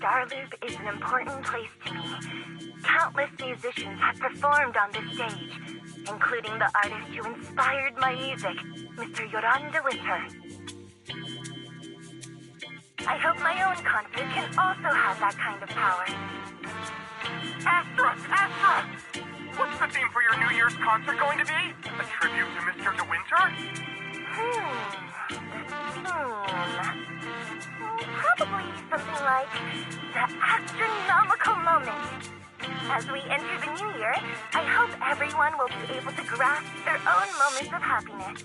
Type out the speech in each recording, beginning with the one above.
Starloop is an important place to me. Countless musicians have performed on this stage, including the artist who inspired my music, Mr. Yoran de Winter. I hope my own concert can also have that kind of power. Astra! Astra! What's the theme for your New Year's concert going to be? A tribute to Mr. De Winter? The theme... Probably something like the Astra-nomical moment. As we enter the new year, I hope everyone will be able to grasp their own moments of happiness.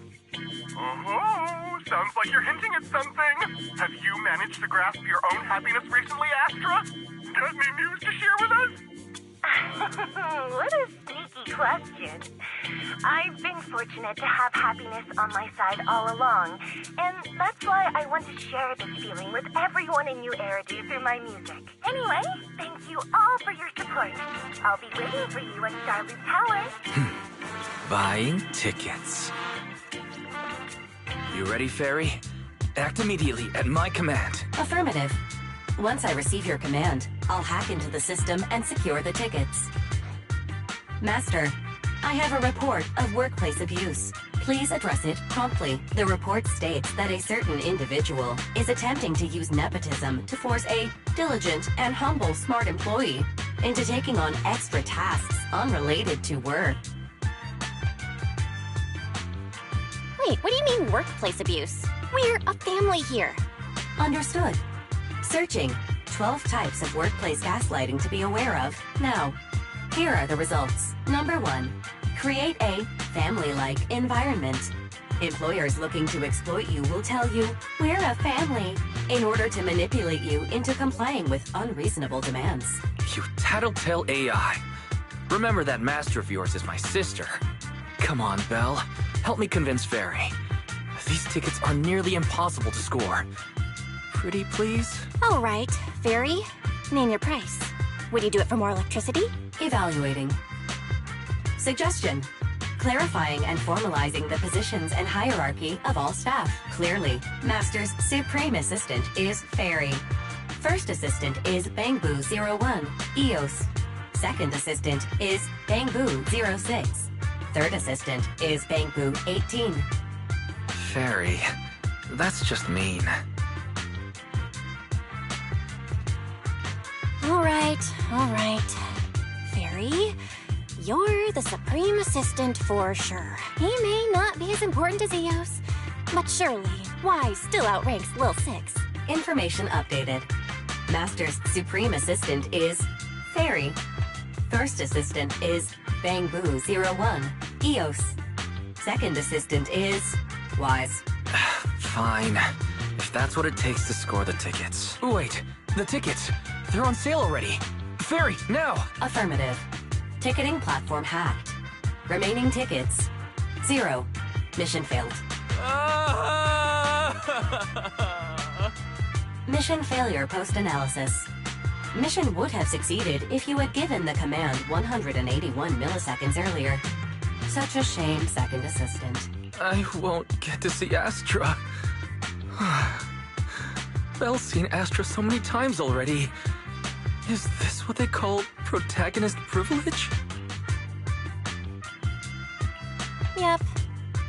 Oh, sounds like you're hinting at something. Have you managed to grasp your own happiness recently, Astra? Got any news to share with us? What a sneaky question. I've been fortunate to have happiness on my side all along, and that's why I want to share this feeling with everyone in New Eridu through my music. Anyway, thank you all for your support. I'll be waiting for you at Starloop Tower. Buying tickets. You ready, Fairy? Act immediately at my command. Affirmative. Once I receive your command, I'll hack into the system and secure the tickets. Master, I have a report of workplace abuse. Please address it promptly. The report states that a certain individual is attempting to use nepotism to force a diligent and humble smart employee into taking on extra tasks unrelated to work. Wait, what do you mean workplace abuse? We're a family here. Understood. Searching. 12 types of workplace gaslighting to be aware of. Now, here are the results. Number 1. Create a family-like environment. Employers looking to exploit you will tell you, "We're a family," in order to manipulate you into complying with unreasonable demands. You tattletale AI. Remember that master of yours is my sister. Come on, Belle. Help me convince Fairy. These tickets are nearly impossible to score. Pretty please? All right, Fairy. Name your price. Would you do it for more electricity? Evaluating. Suggestion. Clarifying and formalizing the positions and hierarchy of all staff. Clearly, Master's Supreme Assistant is Fairy. First Assistant is Bangbu01, EOS. Second Assistant is Bangbu06. Third Assistant is Bangbu18. Fairy, that's just mean. All right. Fairy, you're the Supreme Assistant for sure. He may not be as important as Eos, but surely, Y still outranks Lil 6. Information updated. Master's Supreme Assistant is Fairy. First Assistant is Bangbu01, EOS. Second Assistant is Wise. Fine. If that's what it takes to score the tickets. Wait, the tickets. They're on sale already. Fairy, now! Affirmative. Ticketing platform hacked. Remaining tickets, 0. Mission failed. Mission failure post-analysis. Mission would have succeeded if you had given the command 181 milliseconds earlier. Such a shame, Second Assistant. I won't get to see Astra. Belle's seen Astra so many times already. Is this what they call protagonist privilege? Yep,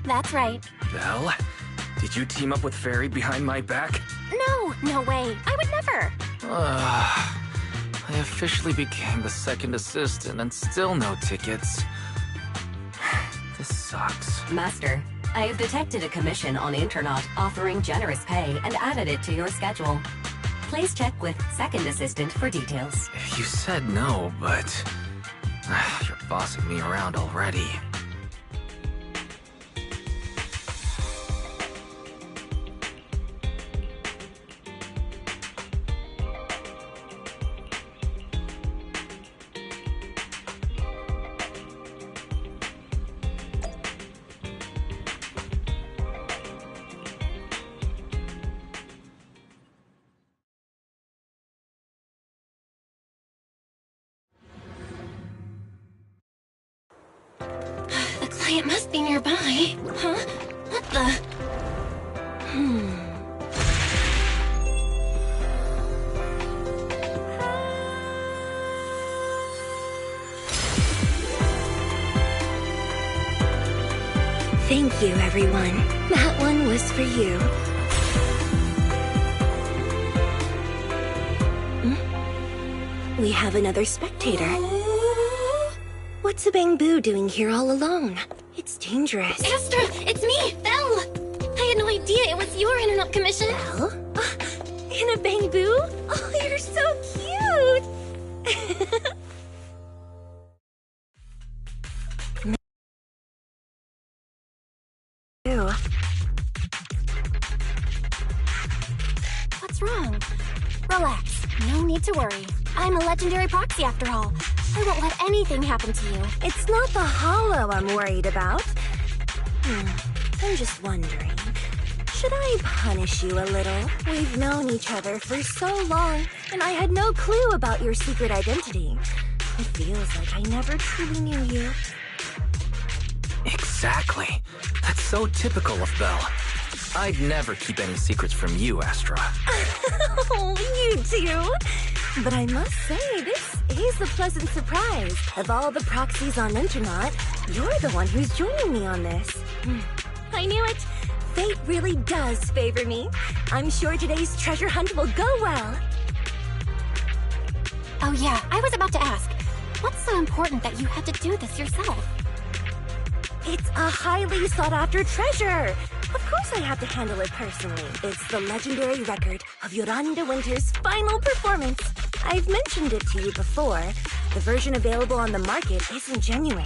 that's right. Belle, did you team up with Fairy behind my back? No way. I would never. I officially became the second assistant and still no tickets. This sucks. Master, I have detected a commission on Internet offering generous pay and added it to your schedule. Please check with Second Assistant for details. You said no, but you're bossing me around already. It must be nearby. Huh? What the? Thank you, everyone. That one was for you. We have another spectator. What's a Bangbu doing here all alone? It's dangerous. Astra, it's me, Belle! I had no idea it was your internet commission. Belle? In a Bangbu? Oh, you're so cute! What's wrong? Relax. No need to worry. I'm a legendary proxy after all. I won't let anything happen to you. It's not the hollow I'm worried about. I'm just wondering, should I punish you a little? We've known each other for so long, and I had no clue about your secret identity. It feels like I never truly knew you. Exactly. That's so typical of Belle. I'd never keep any secrets from you, Astra. Oh, you too. But I must say, this is a pleasant surprise. Of all the proxies on Internet, you're the one who's joining me on this. I knew it. Fate really does favor me. I'm sure today's treasure hunt will go well. Oh yeah, I was about to ask. What's so important that you had to do this yourself? It's a highly sought-after treasure. Of course I have to handle it personally. It's the legendary record of Yoran de Winter's final performance. I've mentioned it to you before. The version available on the market isn't genuine.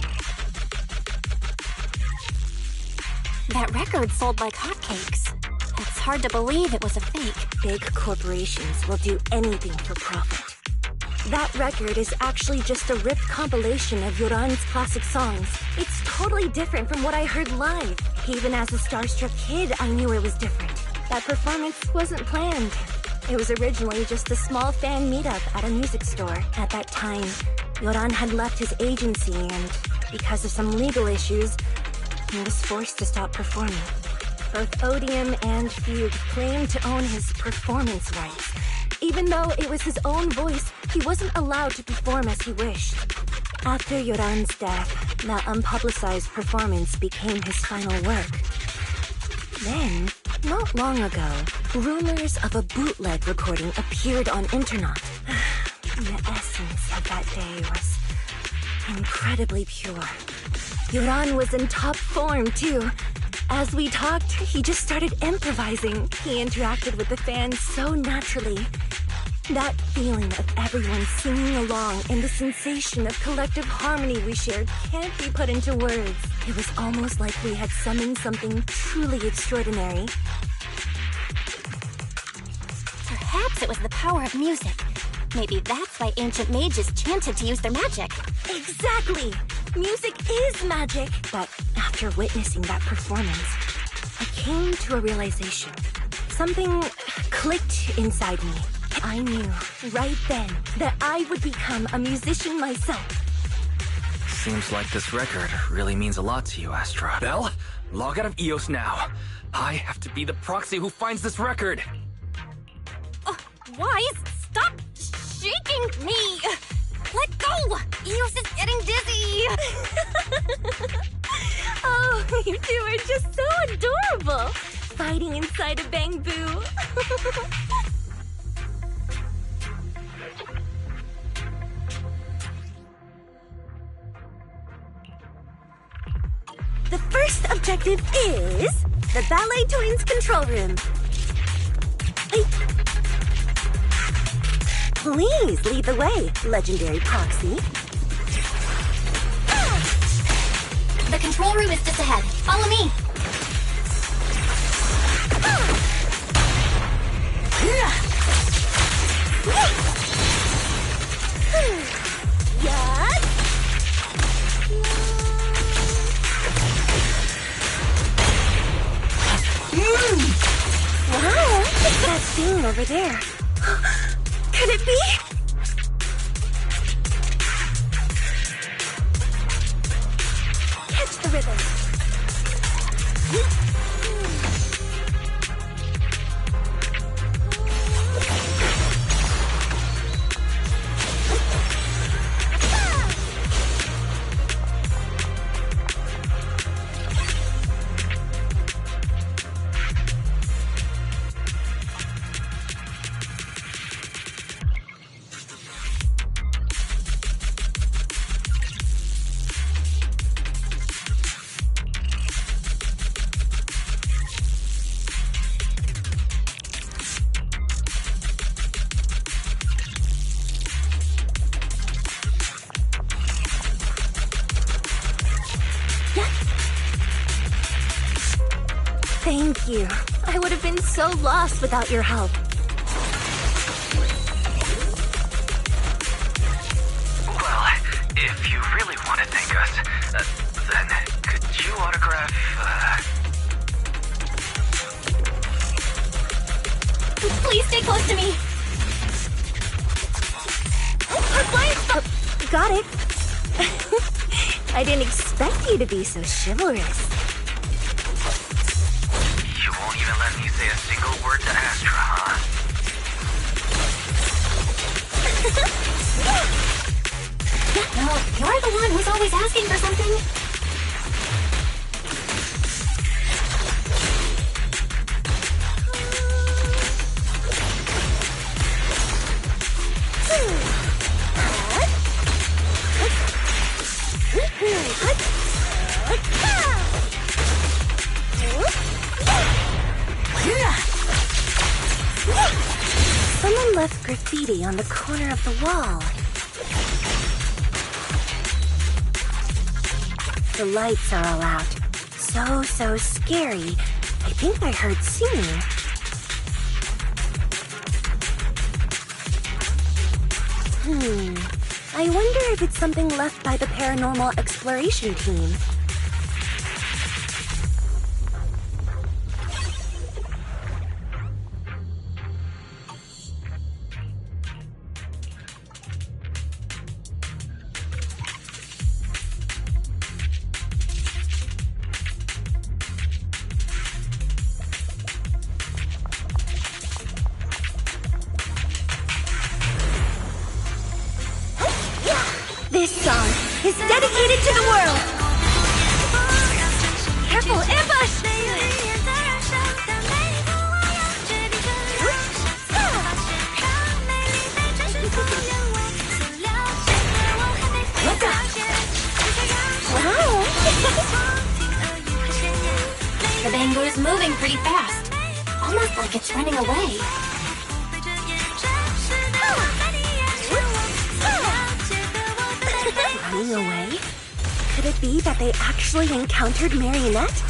That record sold like hotcakes. It's hard to believe it was a fake. Big corporations will do anything for profit. That record is actually just a ripped compilation of Yoran's classic songs. It's totally different from what I heard live. Even as a starstruck kid, I knew it was different. That performance wasn't planned. It was originally just a small fan meetup at a music store. At that time, Yoran had left his agency and, because of some legal issues, he was forced to stop performing. Both Odium and Fugue claimed to own his performance rights. Even though it was his own voice, he wasn't allowed to perform as he wished. After Yoran's death, that unpublicized performance became his final work. Then, not long ago, rumors of a bootleg recording appeared on internet. The essence of that day was incredibly pure. Yoran was in top form, too. As we talked, he just started improvising. He interacted with the fans so naturally. That feeling of everyone singing along and the sensation of collective harmony we shared can't be put into words. It was almost like we had summoned something truly extraordinary. Perhaps it was the power of music. Maybe that's why ancient mages chanted to use their magic. Exactly! Music is magic! But after witnessing that performance, I came to a realization. Something clicked inside me. I knew right then that I would become a musician myself. Seems like this record really means a lot to you, Astra. Belle, log out of EOS now. I have to be the proxy who finds this record. Wise, stop shaking me! Let go! Eos is getting dizzy! Oh, you two are just so adorable! Fighting inside a Bangbu. The first objective is the Ballet Twins control room. Please lead the way, legendary proxy. The control room is just ahead. Follow me. Wow, what's that thing over there? Could it be? Catch the rhythm. Thank you. I would have been so lost without your help. Well, if you really want to thank us, then could you autograph, Please stay close to me. Got it. I didn't expect you to be so chivalrous. You won't even let me say a single word to Astra, huh? No, you're the one who's always asking for something. Someone left graffiti on the corner of the wall. The lights are all out. So scary. I think I heard singing. I wonder if it's something left by the paranormal exploration team. This song is dedicated to the world! Careful, ambush! Wow! The Bangor's moving pretty fast. Almost like it's running away. Running away? Could it be that they actually encountered Marionette?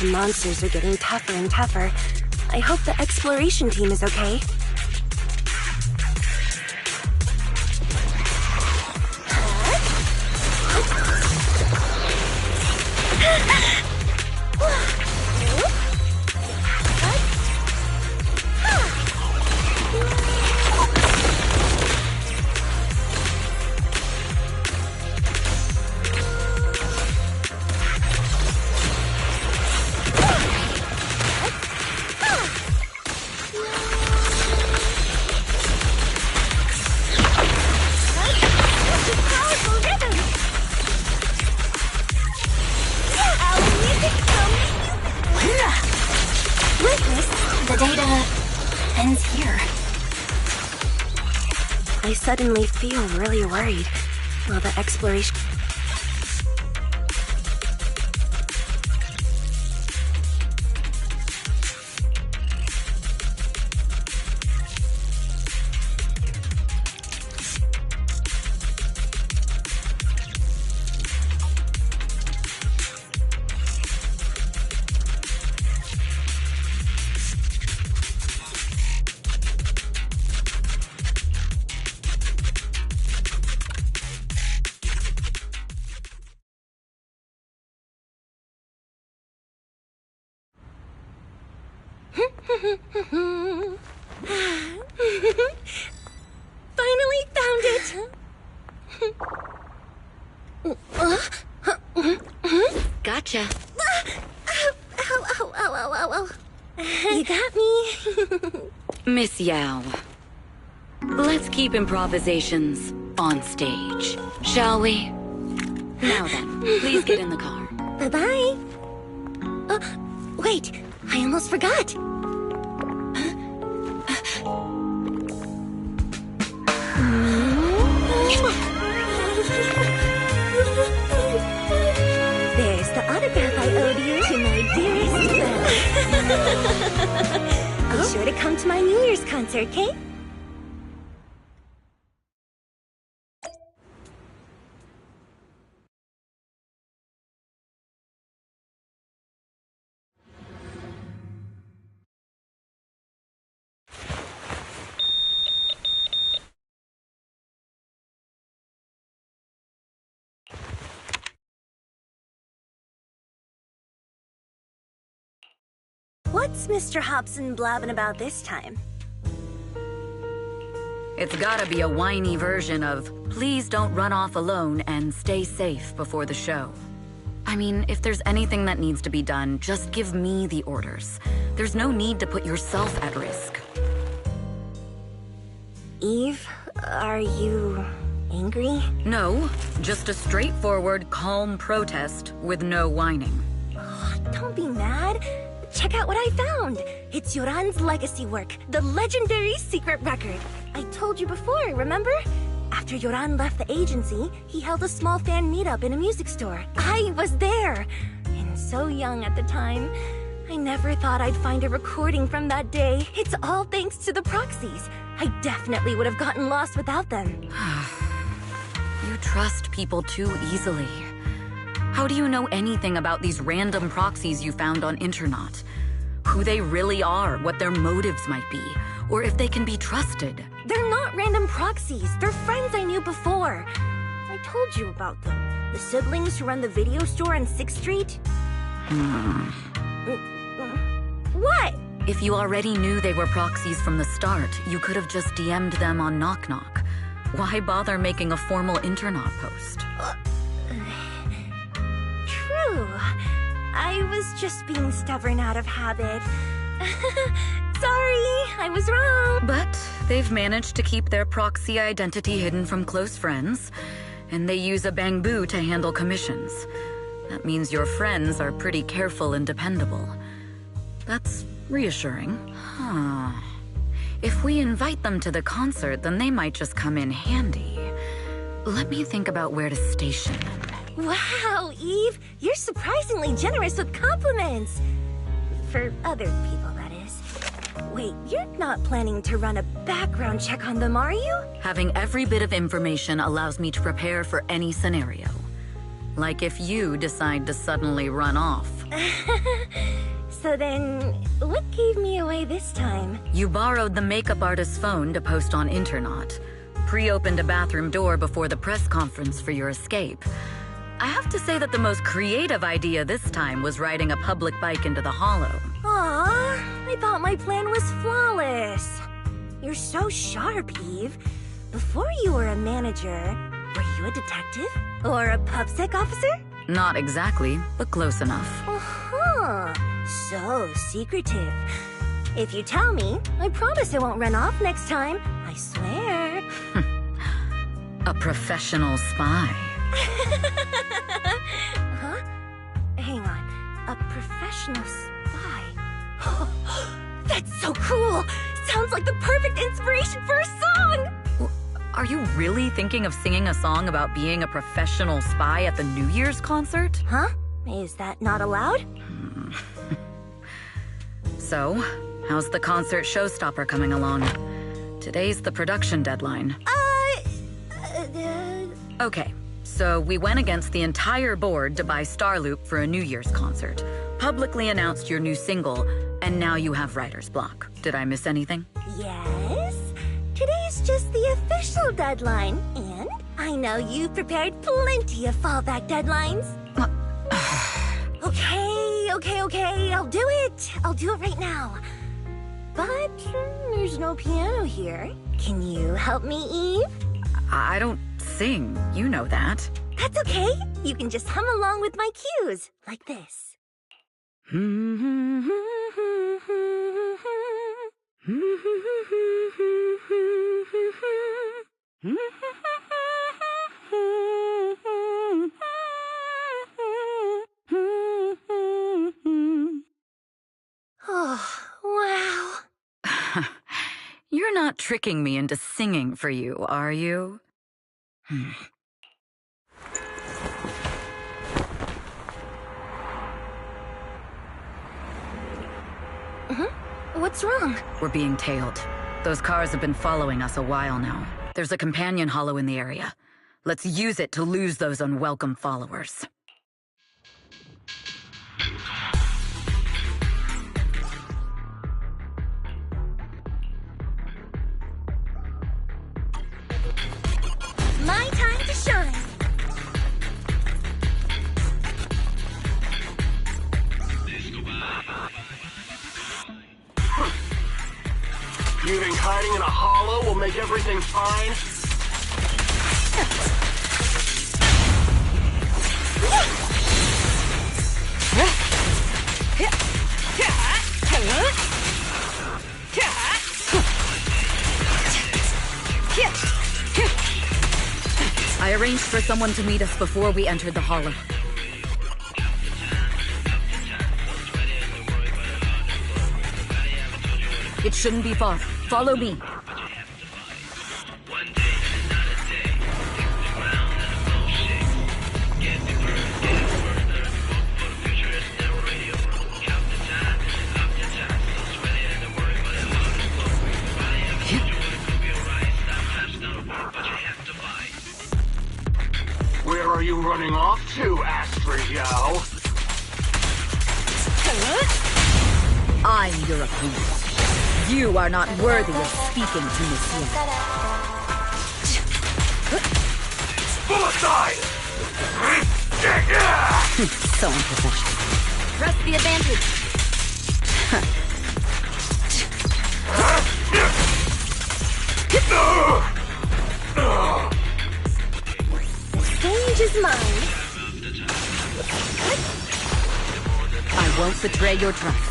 The monsters are getting tougher and tougher. I hope the exploration team is okay. The data ends here. I suddenly feel really worried. Well, the exploration... Finally found it! Gotcha. Ow. You got me. Miss Yao. Let's keep improvisations on stage, shall we? Now then, please get in the car. Bye-bye. Wait, I almost forgot. There's the autograph I owed you to my dearest Belle. Be sure to come to my New Year's concert, okay? What's Mr. Hobson blabbing about this time? It's gotta be a whiny version of, please don't run off alone and stay safe before the show. I mean, if there's anything that needs to be done, just give me the orders. There's no need to put yourself at risk. Eve, are you angry? No, just a straightforward, calm protest with no whining. Don't be mad. Check out what I found. It's Yoran's legacy work, the legendary secret record. I told you before, remember? After Yoran left the agency, he held a small fan meetup in a music store. I was there, and so young at the time. I never thought I'd find a recording from that day. It's all thanks to the proxies. I definitely would have gotten lost without them. You trust people too easily. How do you know anything about these random proxies you found on Internaut? Who they really are, what their motives might be, or if they can be trusted? They're not random proxies. They're friends I knew before. I told you about them. The siblings who run the video store on 6th Street. What? If you already knew they were proxies from the start, you could have just DM'd them on Knock Knock. Why bother making a formal Internaut post? True. I was just being stubborn out of habit. Sorry, I was wrong. But they've managed to keep their proxy identity hidden from close friends, and they use a bamboo to handle commissions. That means your friends are pretty careful and dependable. That's reassuring. Huh. If we invite them to the concert, then they might just come in handy. Let me think about where to station them. Wow, Eve, you're surprisingly generous with compliments. For other people, that is. Wait, you're not planning to run a background check on them, are you? Having every bit of information allows me to prepare for any scenario. Like if you decide to suddenly run off. So then, what gave me away this time? You borrowed the makeup artist's phone to post on Internaut. Pre-opened a bathroom door before the press conference for your escape. I have to say that the most creative idea this time was riding a public bike into the hollow. Aw, I thought my plan was flawless. You're so sharp, Eve. Before you were a manager, were you a detective? Or a PubSec officer? Not exactly, but close enough. Uh-huh. So secretive. If you tell me, I promise I won't run off next time. I swear. A professional spy. Huh? Hang on. A professional spy. That's so cool! Sounds like the perfect inspiration for a song! Are you really thinking of singing a song about being a professional spy at the New Year's concert? Huh? Is that not allowed? So, how's the concert showstopper coming along? Today's the production deadline. Okay, so we went against the entire board to buy Starloop for a New Year's concert, publicly announced your new single, and now you have writer's block. Did I miss anything? Yes. Today's just the official deadline, and I know you've prepared plenty of fallback deadlines. Okay, I'll do it. I'll do it right now. But there's no piano here. Can you help me, Eve? I don't sing, you know that. That's okay. You can just hum along with my cues, like this. Oh, wow. You're not tricking me into singing for you, are you? What's wrong? We're being tailed. Those cars have been following us a while now. There's a companion hollow in the area. Let's use it to lose those unwelcome followers. My time to shine. You think hiding in a hollow will make everything fine? I arranged for someone to meet us before we entered the hollow. It shouldn't be far. Follow me. Where are you running off to, Astra-yo? I'm your opponent. You are not worthy of speaking to Monsieur. Full aside! So unprofessional. Press the advantage. Stage is mine. I won't betray your trust.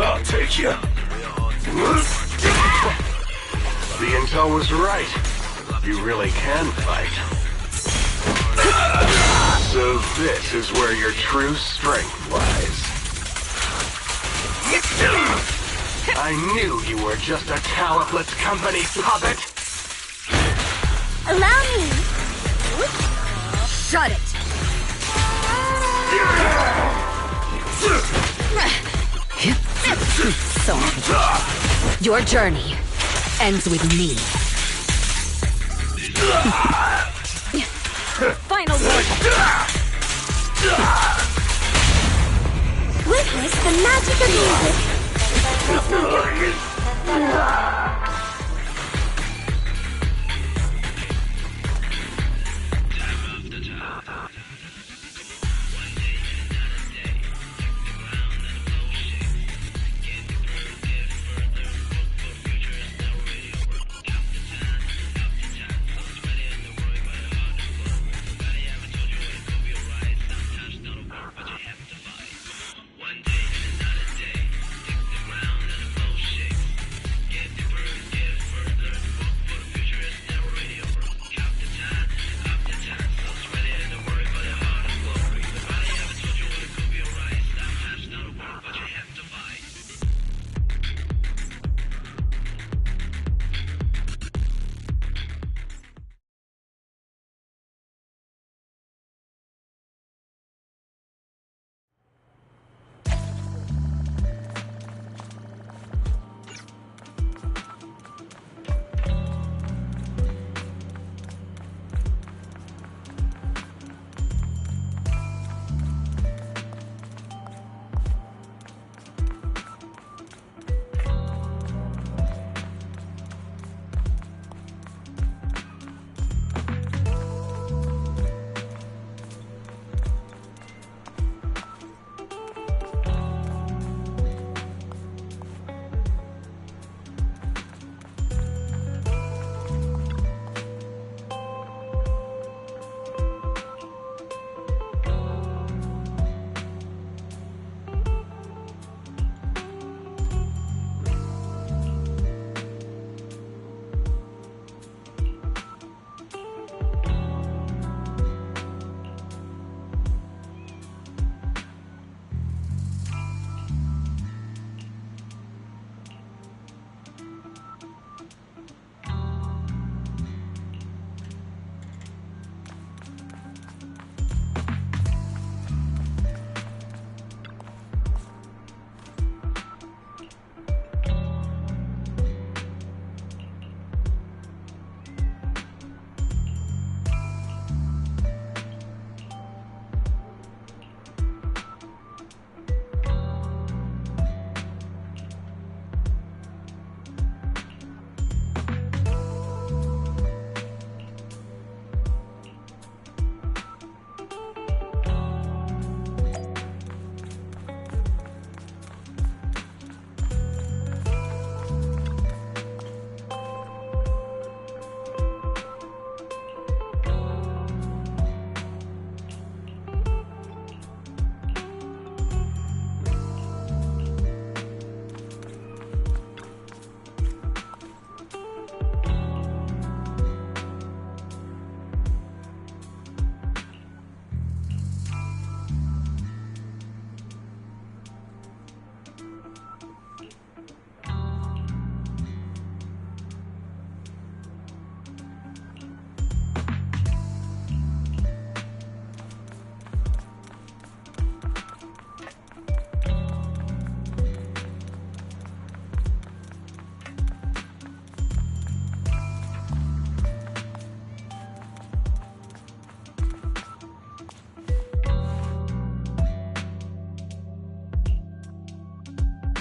I'll take you. The intel was right. You really can fight. So this is where your true strength lies. I knew you were just a talentless company puppet. Allow me. Shut it! So unprofessional. Your journey ends with me. Final word. Witness the magic of music.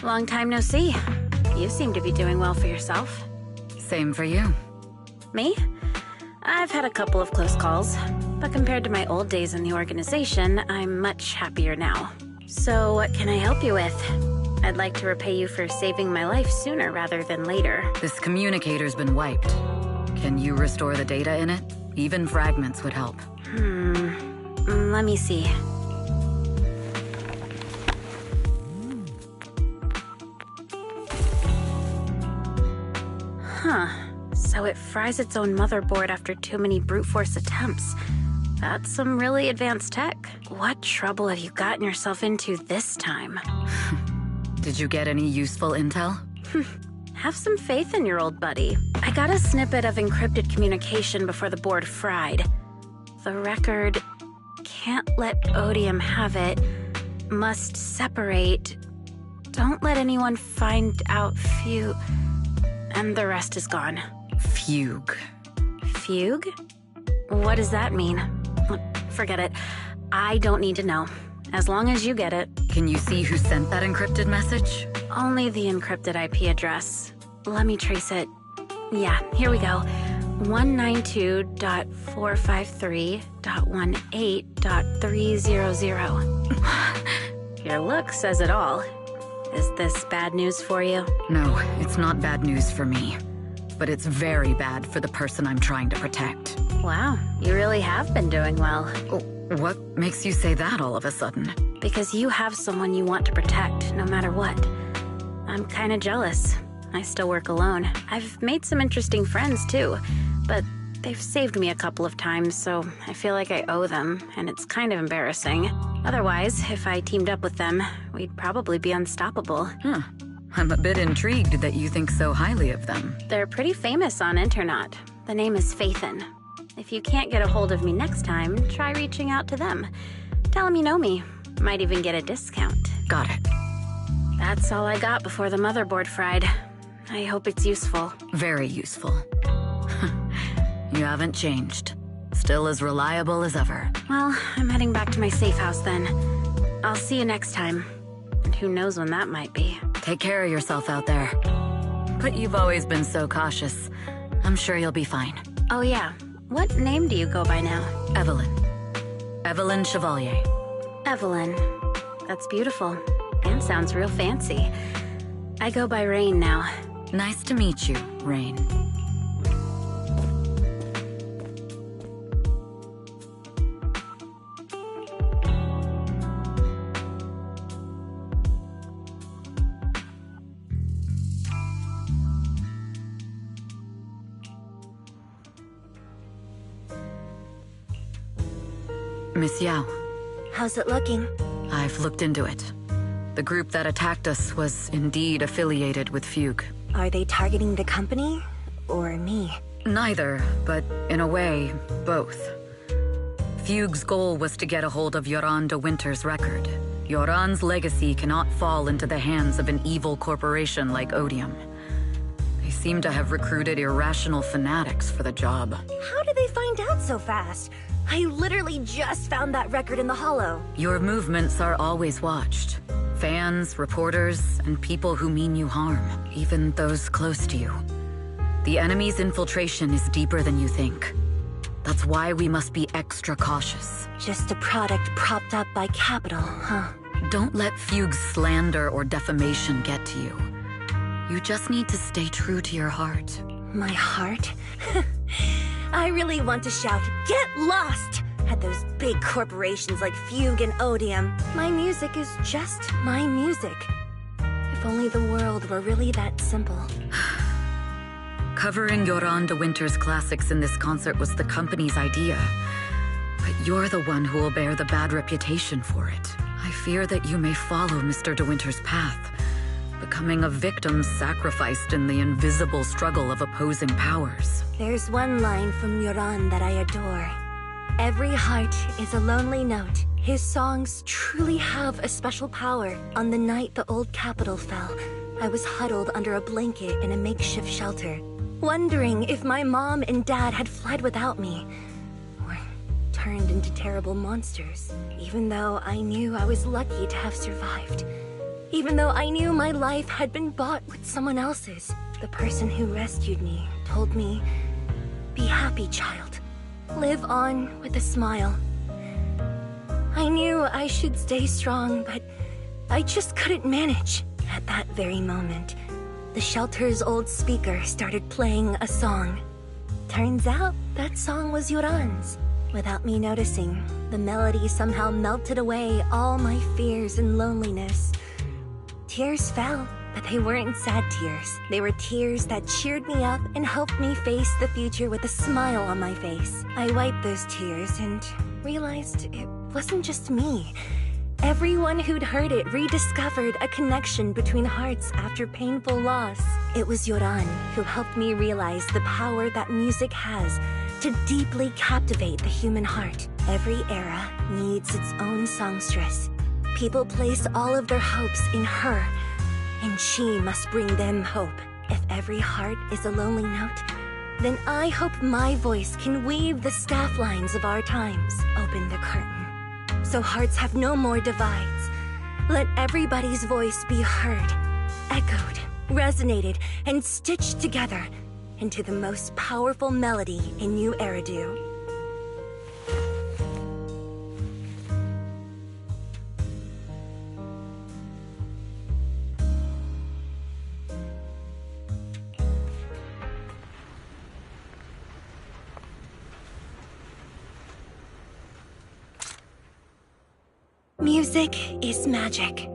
Long time no see. You seem to be doing well for yourself. Same for you. Me? I've had a couple of close calls, but compared to my old days in the organization, I'm much happier now. So what can I help you with? I'd like to repay you for saving my life sooner rather than later. This communicator's been wiped. Can you restore the data in it? Even fragments would help. Let me see. Huh. So it fries its own motherboard after too many brute force attempts. That's some really advanced tech. What trouble have you gotten yourself into this time? Did you get any useful intel? Have some faith in your old buddy. I got a snippet of encrypted communication before the board fried. The record can't let Odium have it. Must separate. Don't let anyone find out Fugue. And the rest is gone. Fugue. Fugue? What does that mean? Forget it. I don't need to know. As long as you get it. Can you see who sent that encrypted message? Only the encrypted IP address. Let me trace it. Yeah, here we go. 192.453.18.300. Your look says it all. Is this bad news for you? No, it's not bad news for me. But it's very bad for the person I'm trying to protect. Wow, you really have been doing well. Oh, what makes you say that all of a sudden? Because you have someone you want to protect, no matter what. I'm kinda jealous. I still work alone. I've made some interesting friends, too. But they've saved me a couple of times, so I feel like I owe them, and it's kind of embarrassing. Otherwise, if I teamed up with them, we'd probably be unstoppable. I'm a bit intrigued that you think so highly of them. They're pretty famous on Internet. The name is Phaethon. If you can't get a hold of me next time, try reaching out to them. Tell them you know me. Might even get a discount. Got it. That's all I got before the motherboard fried. I hope it's useful. Very useful. You haven't changed. Still as reliable as ever. Well, I'm heading back to my safe house then. I'll see you next time. And who knows when that might be. Take care of yourself out there. But you've always been so cautious. I'm sure you'll be fine. Oh yeah, what name do you go by now? Evelyn. Evelyn Chevalier. Evelyn. That's beautiful. And sounds real fancy. I go by Rain now. Nice to meet you, Rain. Miss Yao. How's it looking? I've looked into it. The group that attacked us was indeed affiliated with Fugue. Are they targeting the company or me? Neither, but in a way, both. Fugue's goal was to get a hold of Yoran de Winter's record. Yoran's legacy cannot fall into the hands of an evil corporation like Odium. They seem to have recruited irrational fanatics for the job. How did they find out so fast? I literally just found that record in the hollow. Your movements are always watched. Fans, reporters, and people who mean you harm, even those close to you. The enemy's infiltration is deeper than you think. That's why we must be extra cautious. Just a product propped up by capital, huh? Don't let Fugue's slander or defamation get to you. You just need to stay true to your heart. My heart? I really want to shout, "Get lost!" at those big corporations like Fugue and Odium. My music is just my music. If only the world were really that simple. Covering Yoran de Winter's classics in this concert was the company's idea. But you're the one who will bear the bad reputation for it. I fear that you may follow Mr. de Winter's path, becoming a victim sacrificed in the invisible struggle of opposing powers. There's one line from Yoran that I adore. Every heart is a lonely note. His songs truly have a special power. On the night the old capital fell, I was huddled under a blanket in a makeshift shelter, wondering if my mom and dad had fled without me, or turned into terrible monsters. Even though I knew I was lucky to have survived, Even though I knew my life had been bought with someone else's, the person who rescued me told me, "Be happy, child. Live on with a smile." I knew I should stay strong, but I just couldn't manage. At that very moment, the shelter's old speaker started playing a song. Turns out that song was Yoran's. Without me noticing, the melody somehow melted away all my fears and loneliness. Tears fell, but they weren't sad tears. They were tears that cheered me up and helped me face the future with a smile on my face. I wiped those tears and realized it wasn't just me. Everyone who'd heard it rediscovered a connection between hearts after painful loss. It was Yoran who helped me realize the power that music has to deeply captivate the human heart. Every era needs its own songstress. People place all of their hopes in her, and she must bring them hope. If every heart is a lonely note, then I hope my voice can weave the staff lines of our times. Open the curtain, so hearts have no more divides. Let everybody's voice be heard, echoed, resonated, and stitched together into the most powerful melody in New Eridu. Music is magic.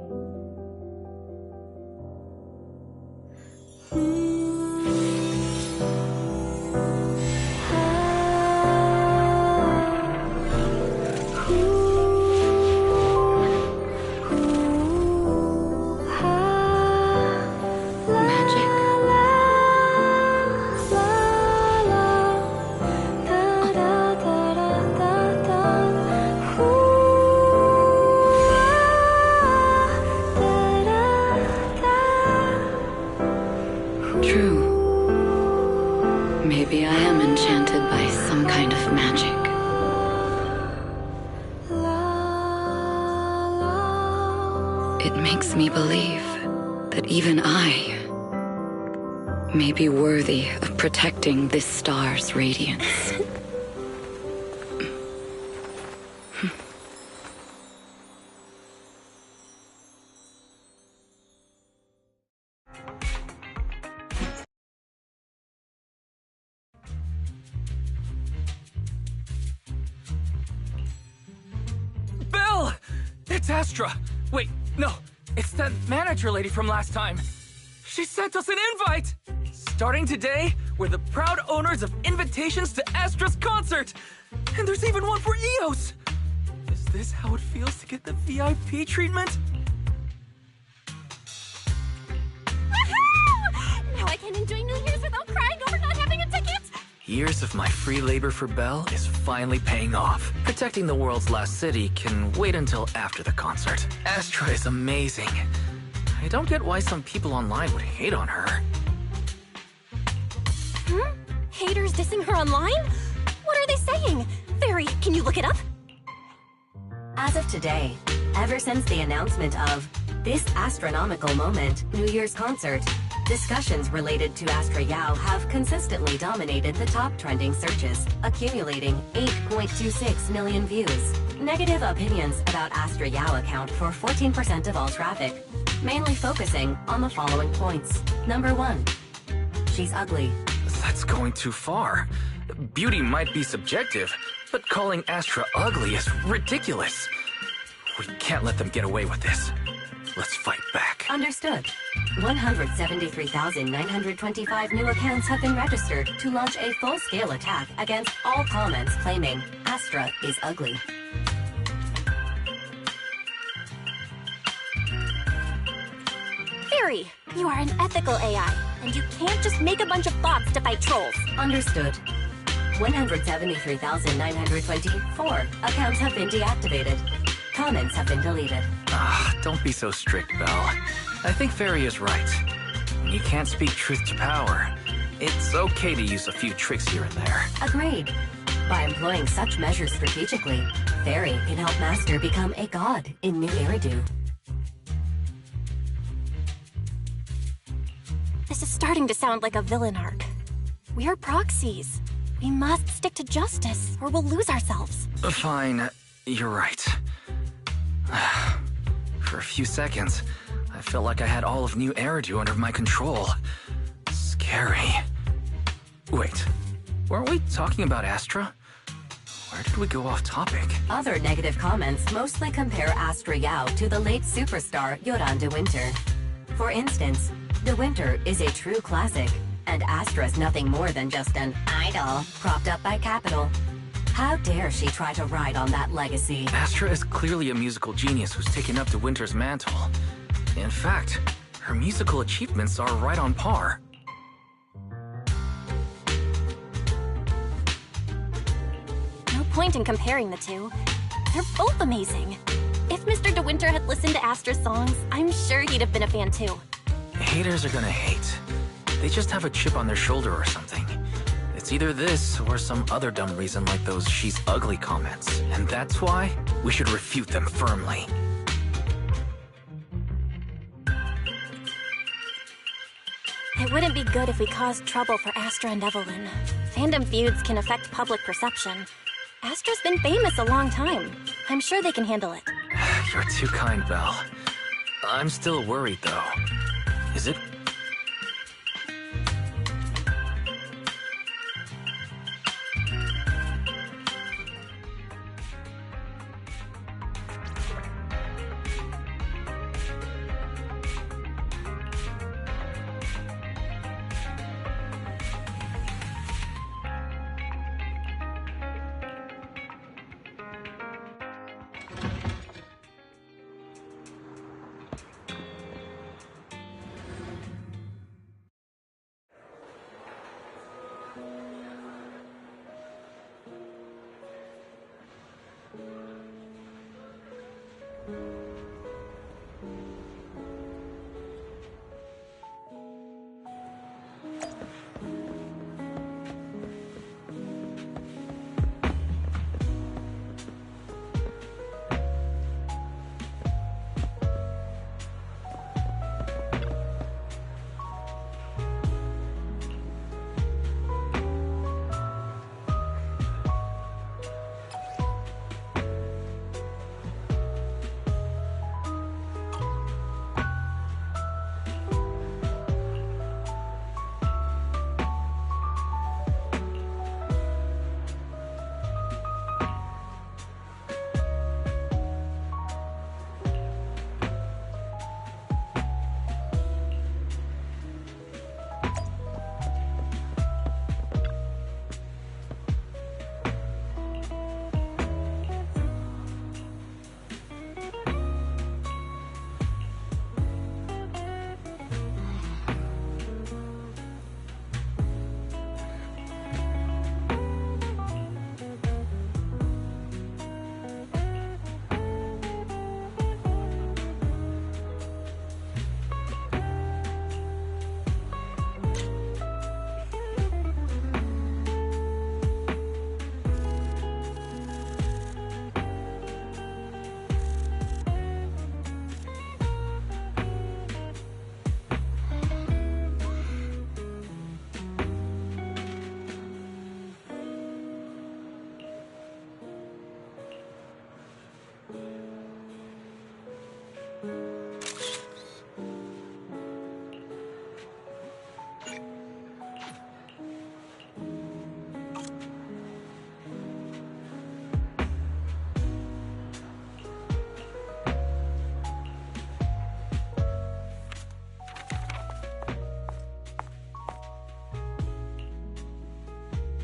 Maybe I am enchanted by some kind of magic. It makes me believe that even I may be worthy of protecting this star's radiance. Belle! It's Astra! Wait, no, it's that manager lady from last time. She sent us an invite! Starting today, we're the proud owners of invitations to Astra's concert! And there's even one for Eos! Is this how it feels to get the VIP treatment? Woohoo! Now I can enjoy New Year's without crying over not having a ticket! Years of my free labor for Belle is finally paying off. Protecting the world's last city can wait until after the concert. Astra is amazing. I don't get why some people online would hate on her. Haters dissing her online? What are they saying? Fairy, can you look it up? As of today, ever since the announcement of this astronomical moment, New Year's concert, discussions related to Astra Yao have consistently dominated the top trending searches, accumulating 8.26 million views. Negative opinions about Astra Yao account for 14% of all traffic, mainly focusing on the following points. Number 1, she's ugly. That's going too far. Beauty might be subjective, but calling Astra ugly is ridiculous. We can't let them get away with this. Let's fight back. Understood. 173,925 new accounts have been registered to launch a full-scale attack against all comments claiming Astra is ugly. Fairy, you are an ethical AI, and you can't just make a bunch of bots to fight trolls. Understood. 173,924 accounts have been deactivated. Comments have been deleted. Don't be so strict, Belle. I think Fairy is right. When you can't speak truth to power, it's okay to use a few tricks here and there. Agreed. By employing such measures strategically, Fairy can help Master become a god in New Eridu. This is starting to sound like a villain arc. We're proxies. We must stick to justice, or we'll lose ourselves. Fine, you're right. For a few seconds, I felt like I had all of New Eridu under my control. Scary. Wait, weren't we talking about Astra? Where did we go off topic? Other negative comments mostly compare Astra Yao to the late superstar Yoran de Winter. For instance, de Winter is a true classic, and Astra's nothing more than just an idol propped up by Capital. How dare she try to ride on that legacy? Astra is clearly a musical genius who's taken up de Winter's mantle. In fact, her musical achievements are right on par. No point in comparing the two. They're both amazing. If Mr. De Winter had listened to Astra's songs, I'm sure he'd have been a fan too. Haters are gonna hate. They just have a chip on their shoulder or something. It's either this or some other dumb reason like those "she's ugly" comments. And that's why we should refute them firmly. It wouldn't be good if we caused trouble for Astra and Evelyn. Fandom feuds can affect public perception. Astra's been famous a long time. I'm sure they can handle it. You're too kind, Belle. I'm still worried, though. Is it?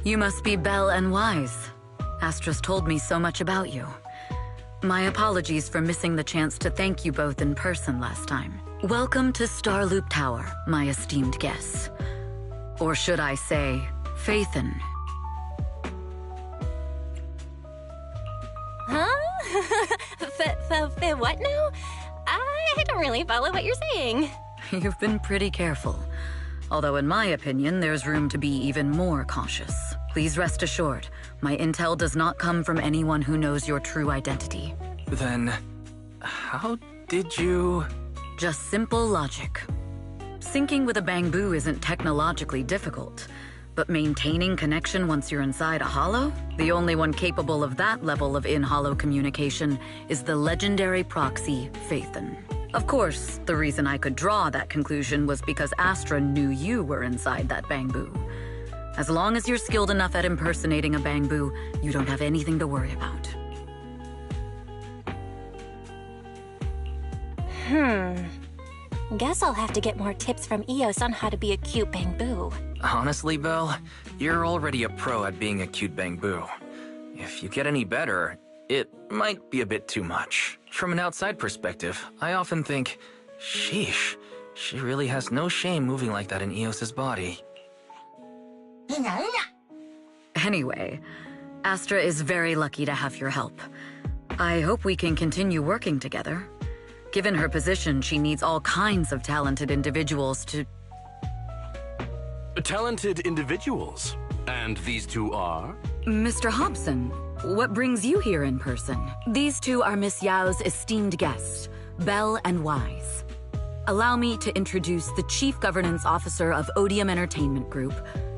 You must be Belle and Wise. Astra's told me so much about you. My apologies for missing the chance to thank you both in person last time. Welcome to Starloop Tower, my esteemed guests. Or should I say, Faithin. Huh? What now? I don't really follow what you're saying. You've been pretty careful. Although in my opinion, there's room to be even more cautious. Please rest assured, my intel does not come from anyone who knows your true identity. Then, how did you... Just simple logic. Syncing with a bamboo isn't technologically difficult, but maintaining connection once you're inside a hollow? The only one capable of that level of in-hollow communication is the legendary proxy, Phaethon. Of course, the reason I could draw that conclusion was because Astra knew you were inside that bamboo. As long as you're skilled enough at impersonating a bamboo, you don't have anything to worry about. Guess I'll have to get more tips from Eos on how to be a cute bamboo. Honestly, Belle, you're already a pro at being a cute bamboo. If you get any better, it might be a bit too much. From an outside perspective, I often think, sheesh, she really has no shame moving like that in Eos's body. Anyway, Astra is very lucky to have your help. I hope we can continue working together. Given her position, she needs all kinds of talented individuals to... Talented individuals? And these two are? Mr. Hobson, what brings you here in person? These two are Miss Yao's esteemed guests, Belle and Wise. Allow me to introduce the Chief Governance Officer of Odium Entertainment Group,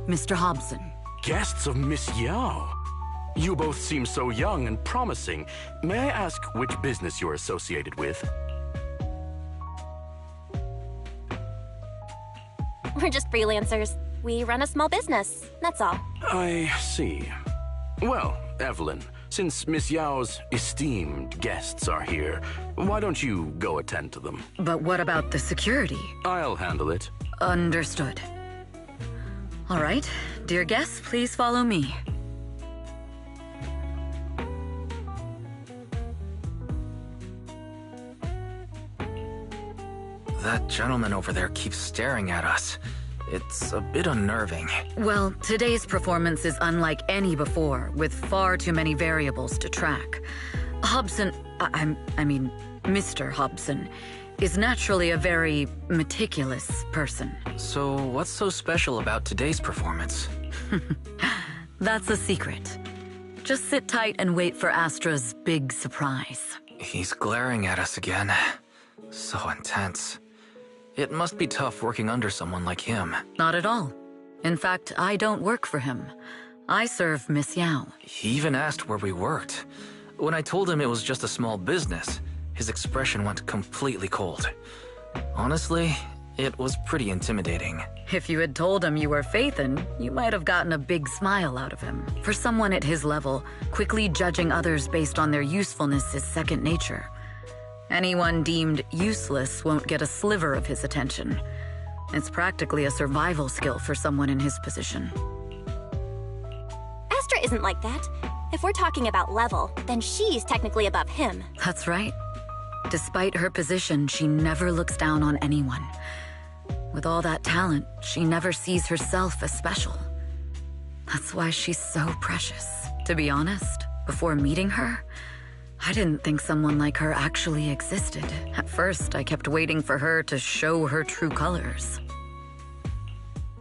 Mr. Hobson. Guests of Miss Yao? You both seem so young and promising. May I ask which business you're associated with? We're just freelancers. We run a small business, that's all. I see. Well, Evelyn, since Miss Yao's esteemed guests are here, why don't you go attend to them? But what about the security? I'll handle it. Understood. All right, dear guests, please follow me. That gentleman over there keeps staring at us. It's a bit unnerving. Well, today's performance is unlike any before, with far too many variables to track. Hobson, I mean, Mr. Hobson, is naturally a very meticulous person. So what's so special about today's performance? That's a secret. Just sit tight and wait for Astra's big surprise. He's glaring at us again. So intense. It must be tough working under someone like him. Not at all. In fact, I don't work for him. I serve Miss Yao. He even asked where we worked. When I told him it was just a small business, his expression went completely cold. Honestly, it was pretty intimidating. If you had told him you were Phaethon, you might have gotten a big smile out of him. For someone at his level, quickly judging others based on their usefulness is second nature. Anyone deemed useless won't get a sliver of his attention. It's practically a survival skill for someone in his position. Astra isn't like that. If we're talking about level, then she's technically above him. That's right. Despite her position, she never looks down on anyone. With all that talent, she never sees herself as special. That's why she's so precious. To be honest, before meeting her, I didn't think someone like her actually existed. At first, I kept waiting for her to show her true colors.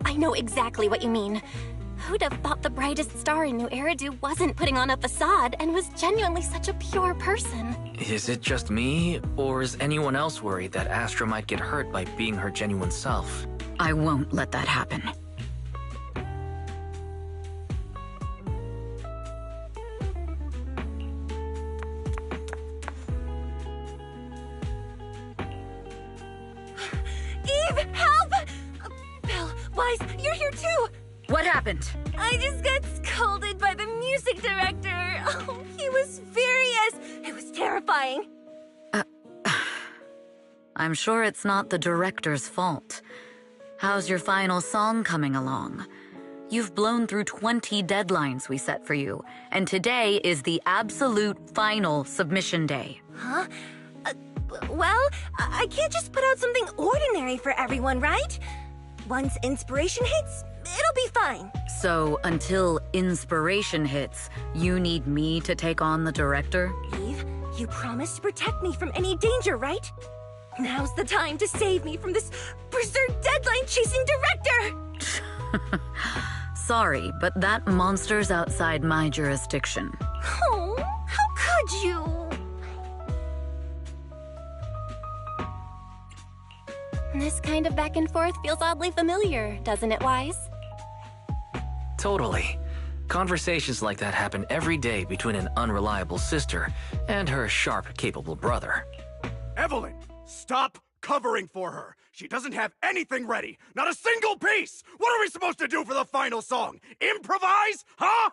I know exactly what you mean. Who'd have thought the brightest star in New Eridu wasn't putting on a facade and was genuinely such a pure person? Is it just me, or is anyone else worried that Astra might get hurt by being her genuine self? I won't let that happen. Eve, help! Belle, Wise, you're here too! What happened? I just got scolded by the music director. Oh, he was furious. It was terrifying. I'm sure it's not the director's fault. How's your final song coming along? You've blown through 20 deadlines we set for you, and today is the absolute final submission day. Huh? Well, I can't just put out something ordinary for everyone, right? Once inspiration hits, it'll be fine. So, until inspiration hits, you need me to take on the director? Eve, you promised to protect me from any danger, right? Now's the time to save me from this berserk deadline-chasing director! Sorry, but that monster's outside my jurisdiction. Oh, how could you? This kind of back and forth feels oddly familiar, doesn't it, Wise? Totally. Conversations like that happen every day between an unreliable sister and her sharp, capable brother. Evelyn, stop covering for her. She doesn't have anything ready. Not a single piece. What are we supposed to do for the final song? Improvise? Huh?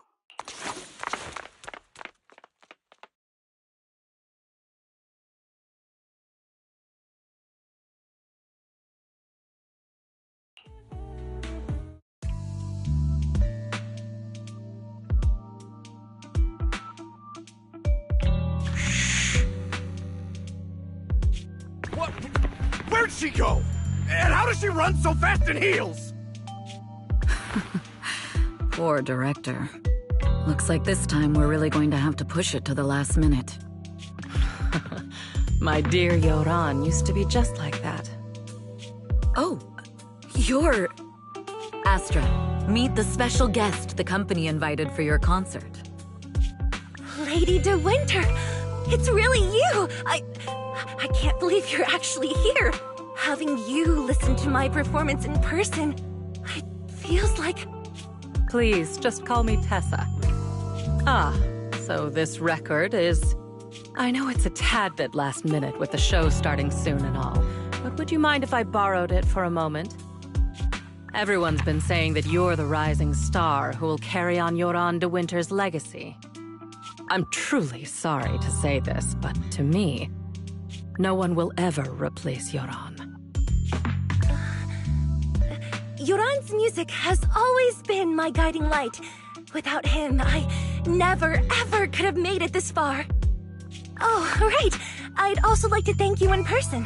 What? Where'd she go? And how does she run so fast in heels? Poor director. Looks like this time we're really going to have to push it to the last minute. My dear Yoran used to be just like that. Oh, you're... Astra, meet the special guest the company invited for your concert. Lady De Winter! It's really you! I can't believe you're actually here. Having you listen to my performance in person, it feels like... Please, just call me Tessa. Ah, so this record is... I know it's a tad bit last minute with the show starting soon and all, but would you mind if I borrowed it for a moment? Everyone's been saying that you're the rising star who will carry on Yoran De Winter's legacy. I'm truly sorry to say this, but to me, no one will ever replace Yoran. Yoran's music has always been my guiding light. Without him, I never, ever could have made it this far. Oh, right. I'd also like to thank you in person.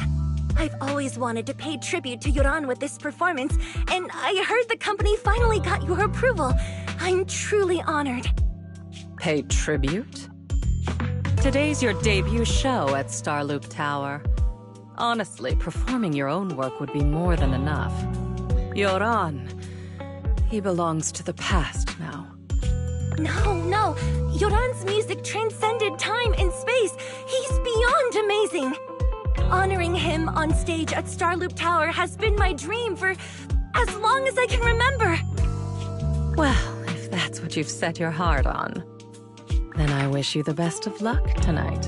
I've always wanted to pay tribute to Yoran with this performance, and I heard the company finally got your approval. I'm truly honored. Pay tribute? Today's your debut show at Starloop Tower. Honestly, performing your own work would be more than enough. Yoran, he belongs to the past now. No. Yoran's music transcended time and space. He's beyond amazing. Honoring him on stage at Starloop Tower has been my dream for as long as I can remember. Well, if that's what you've set your heart on, then I wish you the best of luck tonight.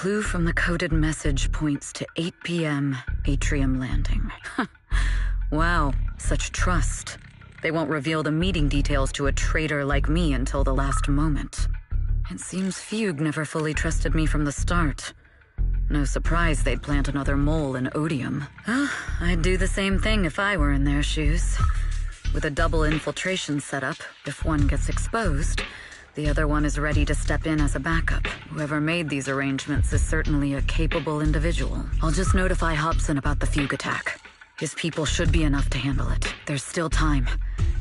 clue from the coded message points to 8 p.m. Atrium Landing. Wow, such trust. They won't reveal the meeting details to a traitor like me until the last moment. It seems Fugue never fully trusted me from the start. No surprise they'd plant another mole in Odium. I'd do the same thing if I were in their shoes. With a double infiltration setup, if one gets exposed, the other one is ready to step in as a backup. Whoever made these arrangements is certainly a capable individual. I'll just notify Hobson about the Fugue attack. His people should be enough to handle it. There's still time.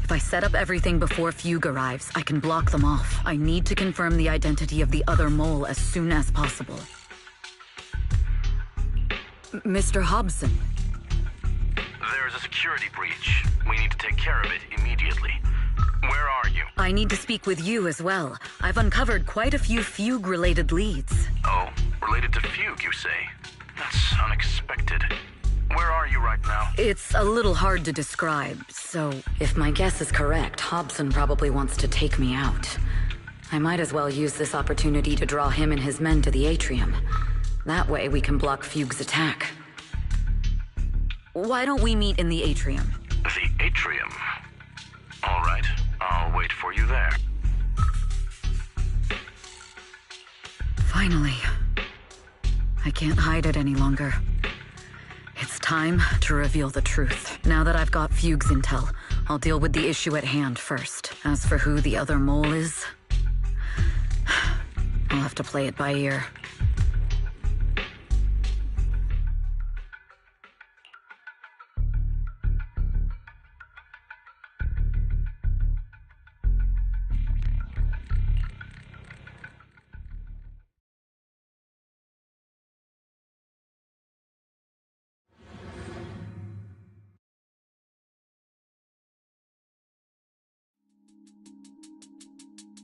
If I set up everything before Fugue arrives, I can block them off. I need to confirm the identity of the other mole as soon as possible. Mr. Hobson. There's a security breach. We need to take care of it immediately. Where are you? I need to speak with you as well. I've uncovered quite a few Fugue-related leads. Oh, related to Fugue, you say? That's unexpected. Where are you right now? It's a little hard to describe, so if my guess is correct, Hobson probably wants to take me out. I might as well use this opportunity to draw him and his men to the atrium. That way we can block Fugue's attack. Why don't we meet in the atrium? The atrium? All right, I'll wait for you there. Finally. I can't hide it any longer. It's time to reveal the truth. Now that I've got Fugue's intel, I'll deal with the issue at hand first. As for who the other mole is, I'll have to play it by ear.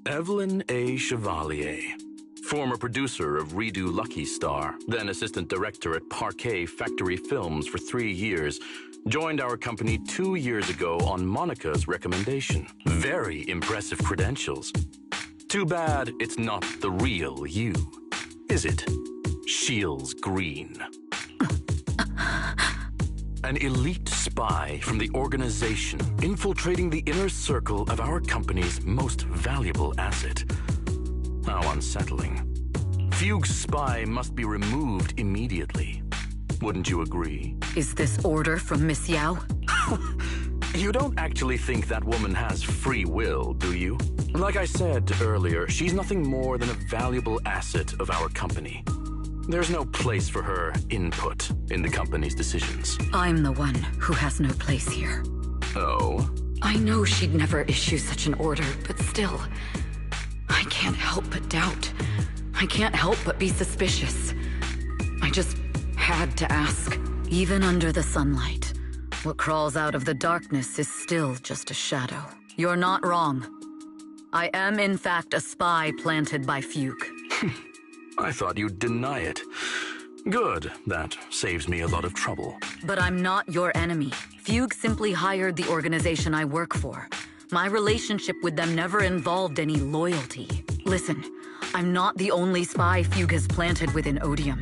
Evelyn A. Chevalier, former producer of Redo Lucky Star, then assistant director at Parquet Factory Films for 3 years, joined our company 2 years ago on Monica's recommendation. Very impressive credentials. Too bad it's not the real you, is it? Shields Green. An elite spy from the organization, infiltrating the inner circle of our company's most valuable asset. How unsettling. Fugue's spy must be removed immediately. Wouldn't you agree? Is this order from Miss Yao? You don't actually think that woman has free will, do you? Like I said earlier, she's nothing more than a valuable asset of our company. There's no place for her input in the company's decisions. I'm the one who has no place here. Oh? I know she'd never issue such an order, but still, I can't help but doubt. I can't help but be suspicious. I just had to ask. Even under the sunlight, what crawls out of the darkness is still just a shadow. You're not wrong. I am in fact a spy planted by Fugue. I thought you'd deny it. Good, that saves me a lot of trouble. But I'm not your enemy. Fugue simply hired the organization I work for. My relationship with them never involved any loyalty. Listen, I'm not the only spy Fugue has planted within Odium.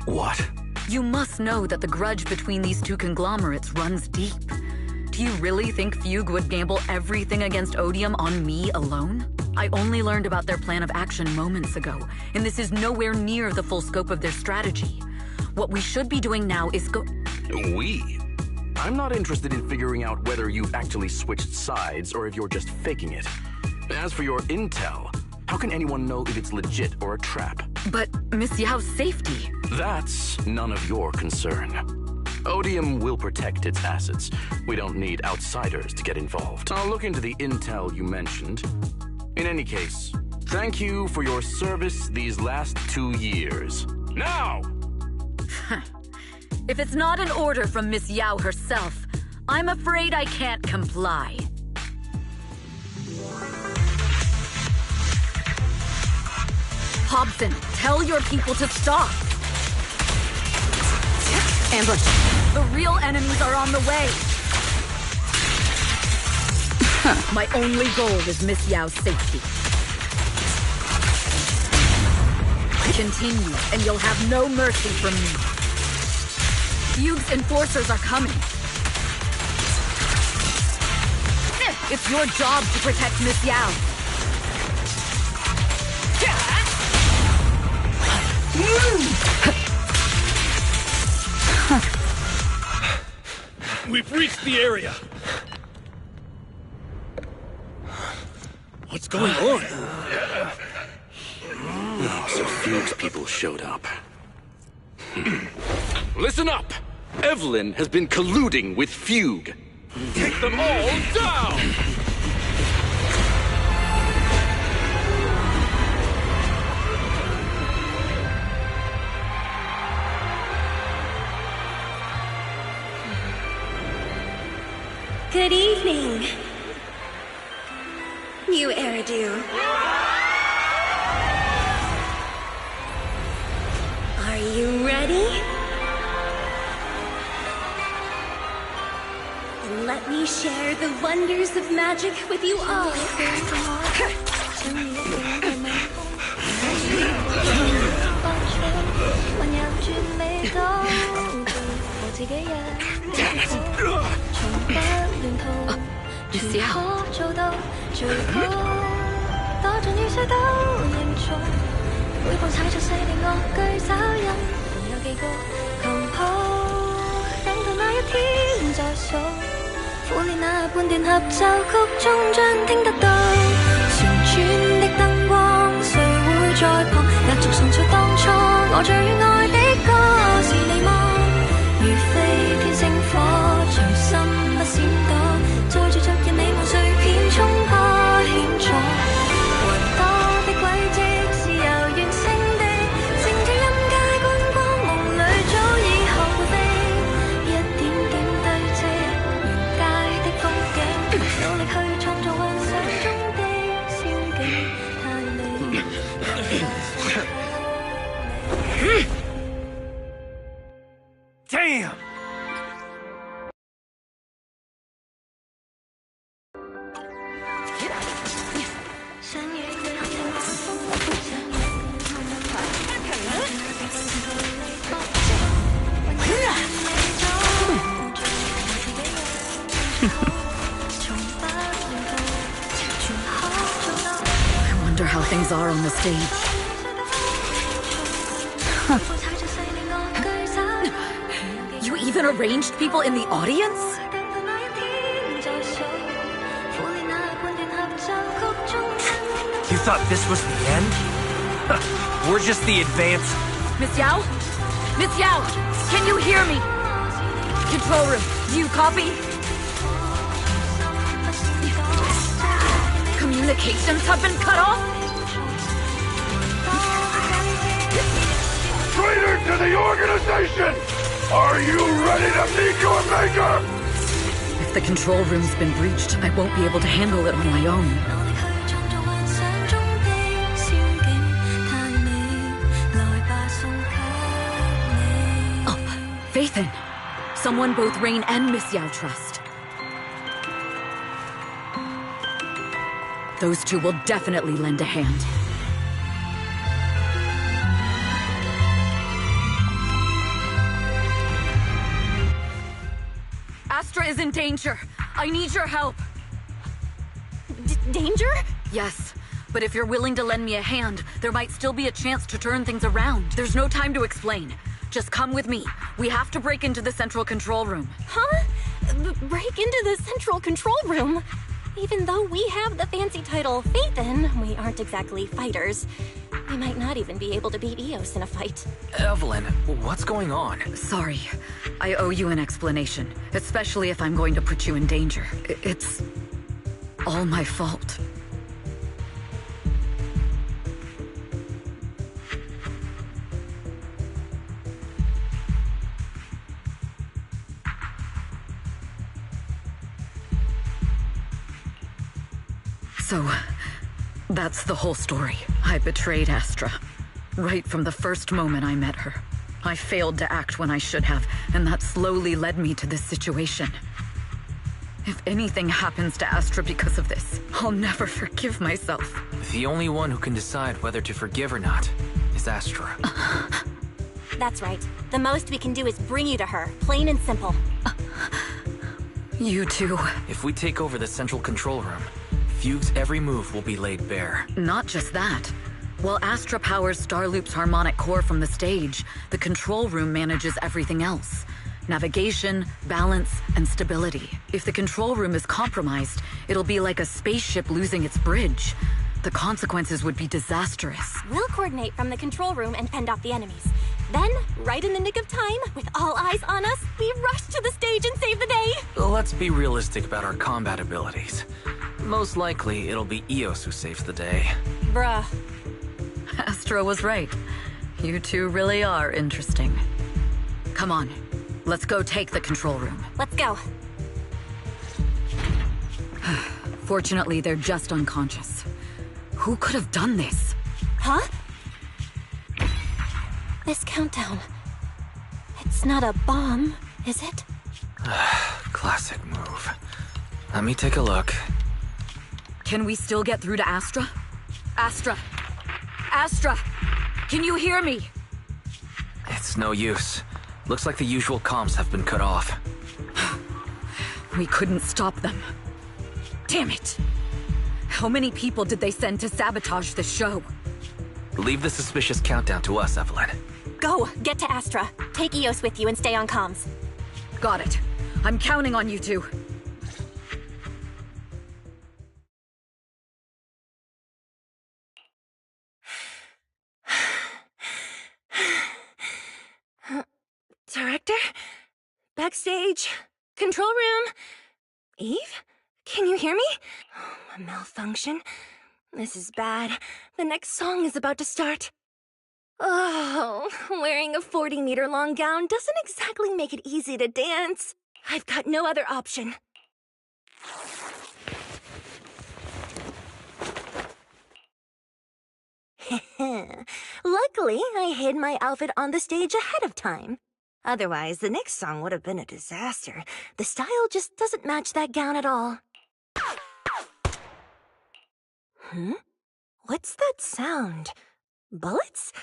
What? You must know that the grudge between these two conglomerates runs deep. Do you really think Fugue would gamble everything against Odium on me alone? I only learned about their plan of action moments ago, and this is nowhere near the full scope of their strategy. What we should be doing now is We? I'm not interested in figuring out whether you've actually switched sides or if you're just faking it. As for your intel, how can anyone know if it's legit or a trap? But Miss Yao's safety... That's none of your concern. Odium will protect its assets. We don't need outsiders to get involved. I'll look into the intel you mentioned. In any case, thank you for your service these last 2 years. Now! If it's not an order from Miss Yao herself, I'm afraid I can't comply. Hobson, tell your people to stop! Ambush! The real enemies are on the way! My only goal is Miss Yao's safety. Continue, and you'll have no mercy from me. Fugue's enforcers are coming. It's your job to protect Miss Yao. We've reached the area. What's going on? Oh, so Fugue's people showed up. Listen up! Evelyn has been colluding with Fugue. Take them all down! Good evening, new Eridu. Are you ready? Then let me share the wonders of magic with you all. Miss Yao. Damn! I wonder how things are on the stage. You even arranged people in the audience? You thought this was the end? We're just the advance. Miss Yao? Miss Yao, can you hear me? Control room, do you copy? Communications have been cut off? Traitor to the organization! Are you ready to meet your maker? If the control room's been breached, I won't be able to handle it on my own. Oh, Faithin. Someone both Rain and Miss Yao trust. Those two will definitely lend a hand. Astra is in danger. I need your help. Danger? Yes, but if you're willing to lend me a hand, there might still be a chance to turn things around. There's no time to explain. Just come with me. We have to break into the central control room. Huh? Break into the central control room? Even though we have the fancy title Faithin, we aren't exactly fighters. We might not even be able to beat Eos in a fight. Evelyn, what's going on? Sorry. I owe you an explanation, especially if I'm going to put you in danger. It's all my fault. So, that's the whole story. I betrayed Astra. Right from the first moment I met her. I failed to act when I should have, and that slowly led me to this situation. If anything happens to Astra because of this, I'll never forgive myself. The only one who can decide whether to forgive or not is Astra. That's right. The most we can do is bring you to her, plain and simple. You two. If we take over the central control room, Fugue's every move will be laid bare. Not just that. While Astra powers Starloop's harmonic core from the stage, the control room manages everything else. Navigation, balance, and stability. If the control room is compromised, it'll be like a spaceship losing its bridge. The consequences would be disastrous. We'll coordinate from the control room and fend off the enemies. Then, right in the nick of time, with all eyes on us, we rush to the stage and save the day! Let's be realistic about our combat abilities. Most likely, it'll be Eos who saves the day. Bruh. Astra was right. You two really are interesting. Come on, let's go take the control room. Let's go. Fortunately, they're just unconscious. Who could have done this? Huh? This countdown. It's not a bomb, is it? Classic move. Let me take a look. Can we still get through to Astra? Astra! Astra! Can you hear me? It's no use. Looks like the usual comms have been cut off. We couldn't stop them. Damn it! How many people did they send to sabotage the show? Leave the suspicious countdown to us, Evelyn. Go! Get to Astra. Take Eos with you and stay on comms. Got it. I'm counting on you two. Director? Backstage? Control room? Eve? Can you hear me? A malfunction? This is bad. The next song is about to start. Oh, wearing a 40-meter-long gown doesn't exactly make it easy to dance. I've got no other option. Luckily, I hid my outfit on the stage ahead of time. Otherwise, the next song would have been a disaster. The style just doesn't match that gown at all. What's that sound? Bullets?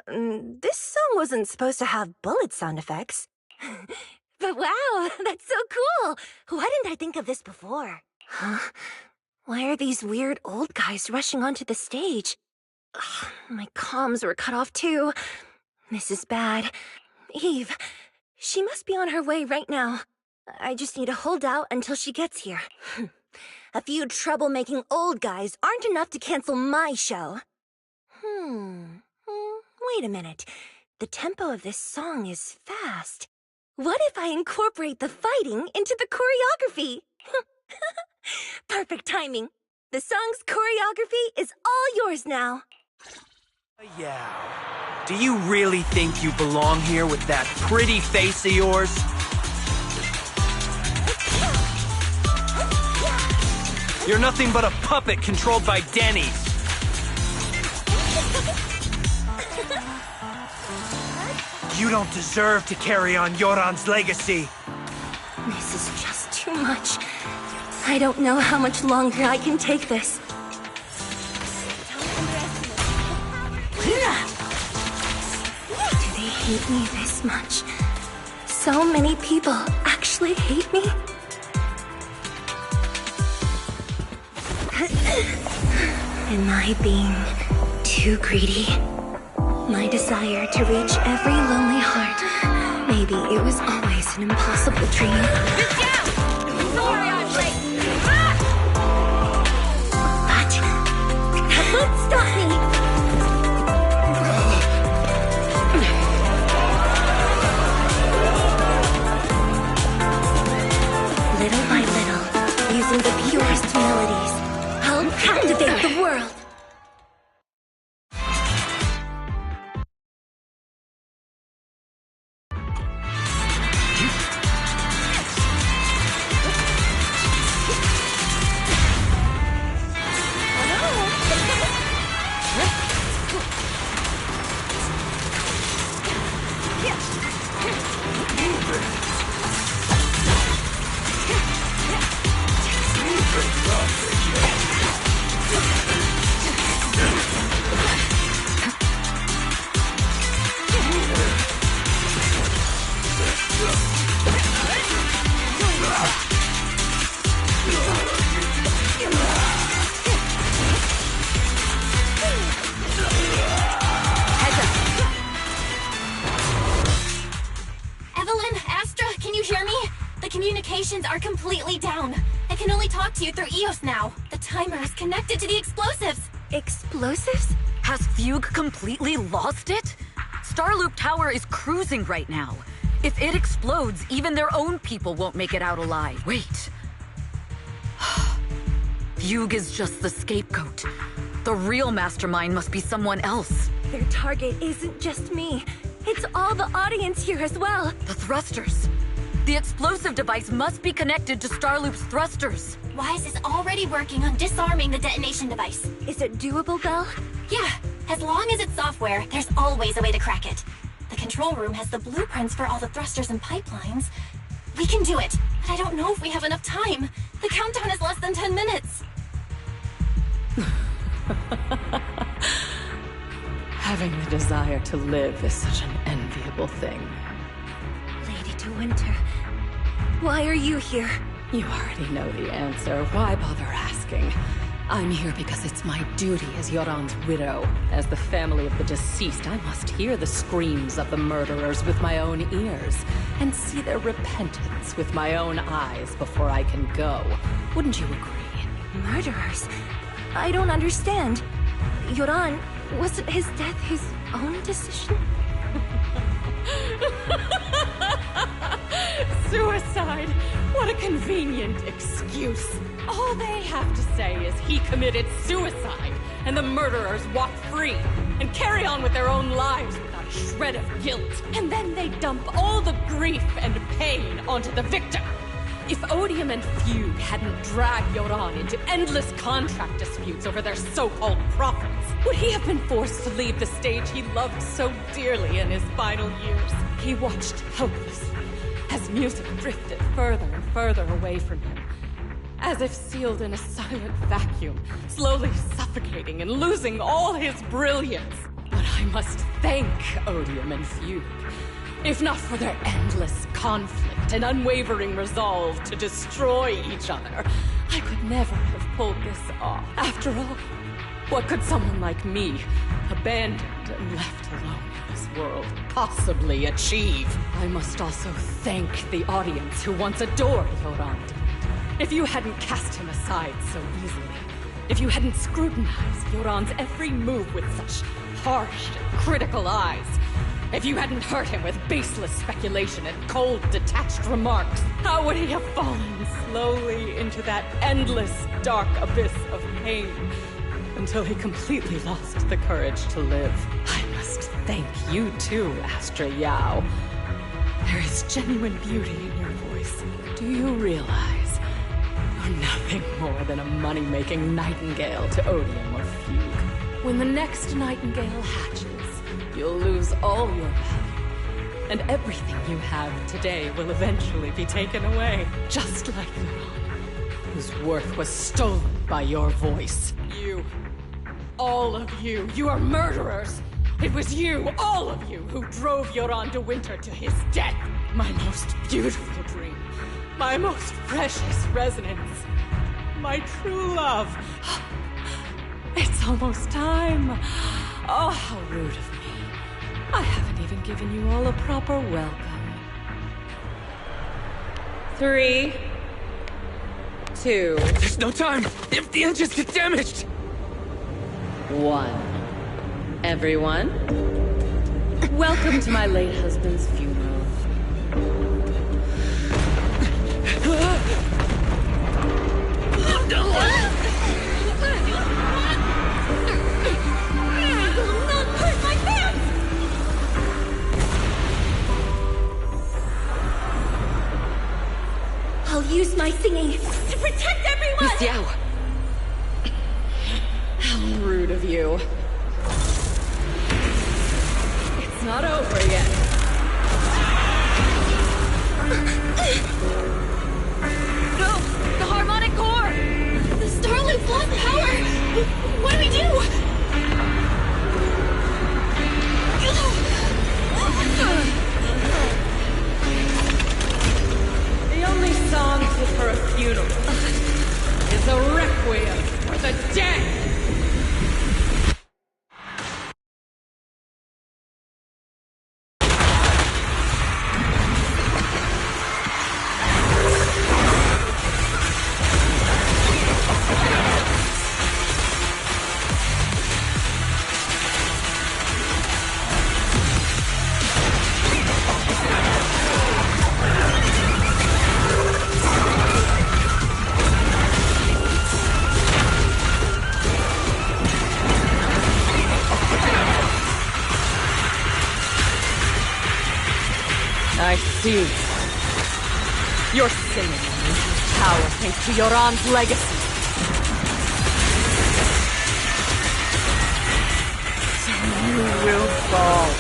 This song wasn't supposed to have bullet sound effects. But wow, that's so cool! Why didn't I think of this before? Huh? Why are these weird old guys rushing onto the stage? Ugh, my comms were cut off too. This is bad. Eve, she must be on her way right now. I just need to hold out until she gets here. A few troublemaking old guys aren't enough to cancel my show. Wait a minute. The tempo of this song is fast. What if I incorporate the fighting into the choreography? Perfect timing. The song's choreography is all yours now. Yeah. Do you really think you belong here with that pretty face of yours? You're nothing but a puppet controlled by Denny's. You don't deserve to carry on Yoran's legacy. This is just too much. I don't know how much longer I can take this. Do they hate me this much? So many people actually hate me? Am I being too greedy? My desire to reach every lonely heart. Maybe it was always an impossible dream. Get down! Sorry I'm late! But that won't stop me! Little by little, using the purest melodies, I'll captivate the world. communications are completely down. I can only talk to you through EOS now. The timer is connected to the explosives. Explosives? Has Fugue completely lost it? Starloop Tower is cruising right now. If it explodes, even their own people won't make it out alive. Wait. Fugue is just the scapegoat. The real mastermind must be someone else. Their target isn't just me. It's all the audience here as well. The thrusters. The explosive device must be connected to Starloop's thrusters. Wise is already working on disarming the detonation device. Is it doable, Belle? Yeah, as long as it's software, there's always a way to crack it. The control room has the blueprints for all the thrusters and pipelines. We can do it, but I don't know if we have enough time. The countdown is less than 10 minutes. Having the desire to live is such an enviable thing. Lady De Winter, why are you here? You already know the answer. Why bother asking? I'm here because it's my duty as Yoran's widow. As the family of the deceased, I must hear the screams of the murderers with my own ears, and see their repentance with my own eyes before I can go. Wouldn't you agree? Murderers? I don't understand. Yoran, wasn't his death his own decision? Suicide! What a convenient excuse. All they have to say is he committed suicide, and the murderers walk free, and carry on with their own lives without a shred of guilt. And then they dump all the grief and pain onto the victim. If Odium and Fugue hadn't dragged Yoran into endless contract disputes over their so-called profits, would he have been forced to leave the stage he loved so dearly in his final years? He watched helplessly as music drifted further and further away from him, as if sealed in a silent vacuum, slowly suffocating and losing all his brilliance. But I must thank Odium and Fugue. If not for their endless conflict and unwavering resolve to destroy each other, I could never have pulled this off. After all, what could someone like me, abandoned and left alone in this world, possibly achieve? I must also thank the audience who once adored Yoran. If you hadn't cast him aside so easily, if you hadn't scrutinized Yoran's every move with such harsh and critical eyes, if you hadn't hurt him with baseless speculation and cold, detached remarks, how would he have fallen slowly into that endless, dark abyss of pain until he completely lost the courage to live? I must thank you too, Astra Yao. There is genuine beauty in your voice. Do you realize you're nothing more than a money-making nightingale to Odium or Fugue? When the next nightingale hatches, you'll lose all your value, and everything you have today will eventually be taken away, just like Yoran, whose worth was stolen by your voice. You, all of you, you are murderers! It was you, all of you, who drove Yoran De Winter to his death! My most beautiful dream, my most precious resonance, my true love. It's almost time. Oh, how rude of me. I haven't even given you all a proper welcome. 3, 2... There's no time! If the engines get damaged! 1. Everyone, welcome to my late husband's funeral. I'll use my singing to protect everyone! Miss Yao! How rude of you. It's not over yet. No! The harmonic core! The Starloop lost power! What do we do? The only song fit for a funeral is a requiem for the dead! see. You're singing an empty tower thanks to Yoran's legacy. So you will fall.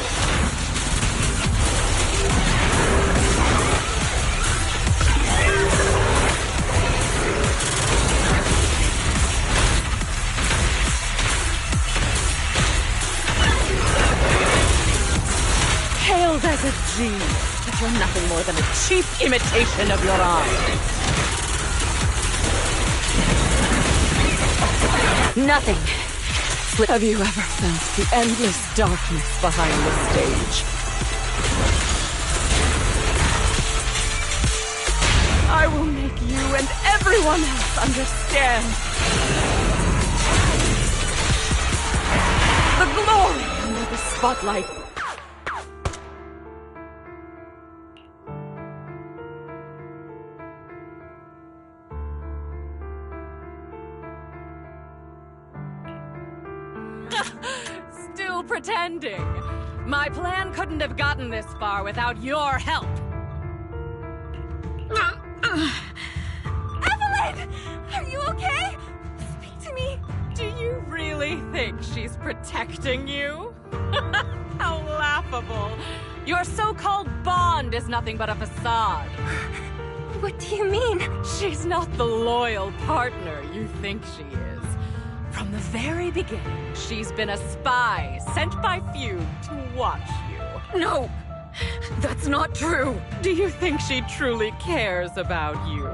Hailed as a genius, but you're nothing more than a cheap imitation of your own. Nothing. Have you ever felt the endless darkness behind the stage? I will make you and everyone else understand the glory under the spotlight. Still pretending. My plan couldn't have gotten this far without your help. Evelyn! Are you okay? Speak to me. Do you really think she's protecting you? How laughable. Your so-called bond is nothing but a facade. What do you mean? She's not the loyal partner you think she is. From the very beginning, she's been a spy sent by Fugue to watch you. No! That's not true! Do you think she truly cares about you?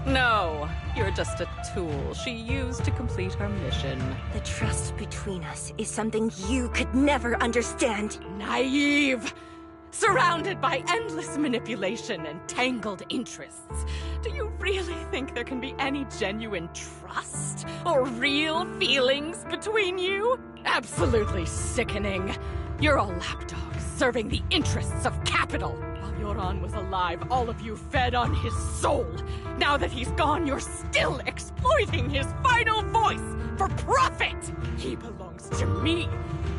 No, you're just a tool she used to complete her mission. The trust between us is something you could never understand. Naive! Surrounded by endless manipulation and tangled interests. Do you really think there can be any genuine trust or real feelings between you? Absolutely sickening. You're a lapdog serving the interests of capital. While Yoran was alive, all of you fed on his soul. Now that he's gone, you're still exploiting his final voice for profit. He belongs to me.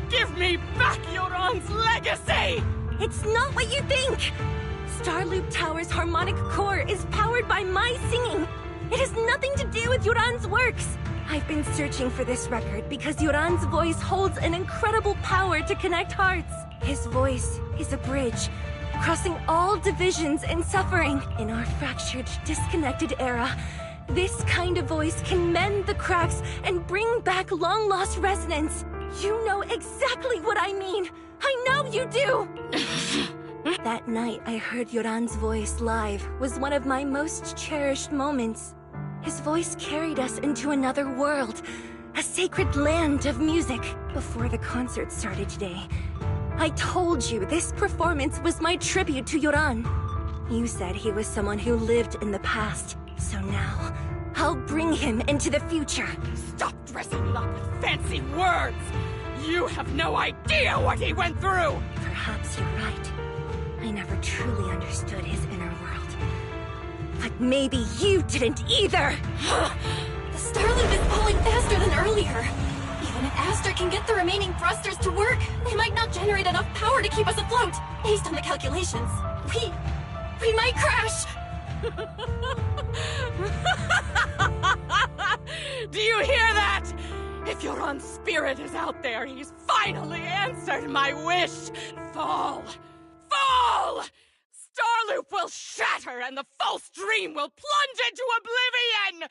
Give me back Yoran's legacy! It's not what you think! Starloop Tower's harmonic core is powered by my singing. It has nothing to do with Yoran's works. I've been searching for this record because Yoran's voice holds an incredible power to connect hearts. His voice is a bridge, crossing all divisions and suffering. In our fractured, disconnected era, this kind of voice can mend the cracks and bring back long-lost resonance. You know exactly what I mean. I know you do! That night I heard Yoran's voice live was one of my most cherished moments. His voice carried us into another world, a sacred land of music. Before the concert started today, I told you this performance was my tribute to Yoran. You said he was someone who lived in the past, so now I'll bring him into the future. Stop dressing it up with fancy words! You have no idea what he went through! Perhaps you're right. I never truly understood his inner world. But maybe you didn't either! The Starloop is pulling faster than earlier. Even if Astra can get the remaining thrusters to work, they might not generate enough power to keep us afloat. Based on the calculations, we might crash! Do you hear that? If Yoran's spirit is out there, he's finally answered my wish! Fall! Fall! Starloop will shatter and the false dream will plunge into oblivion!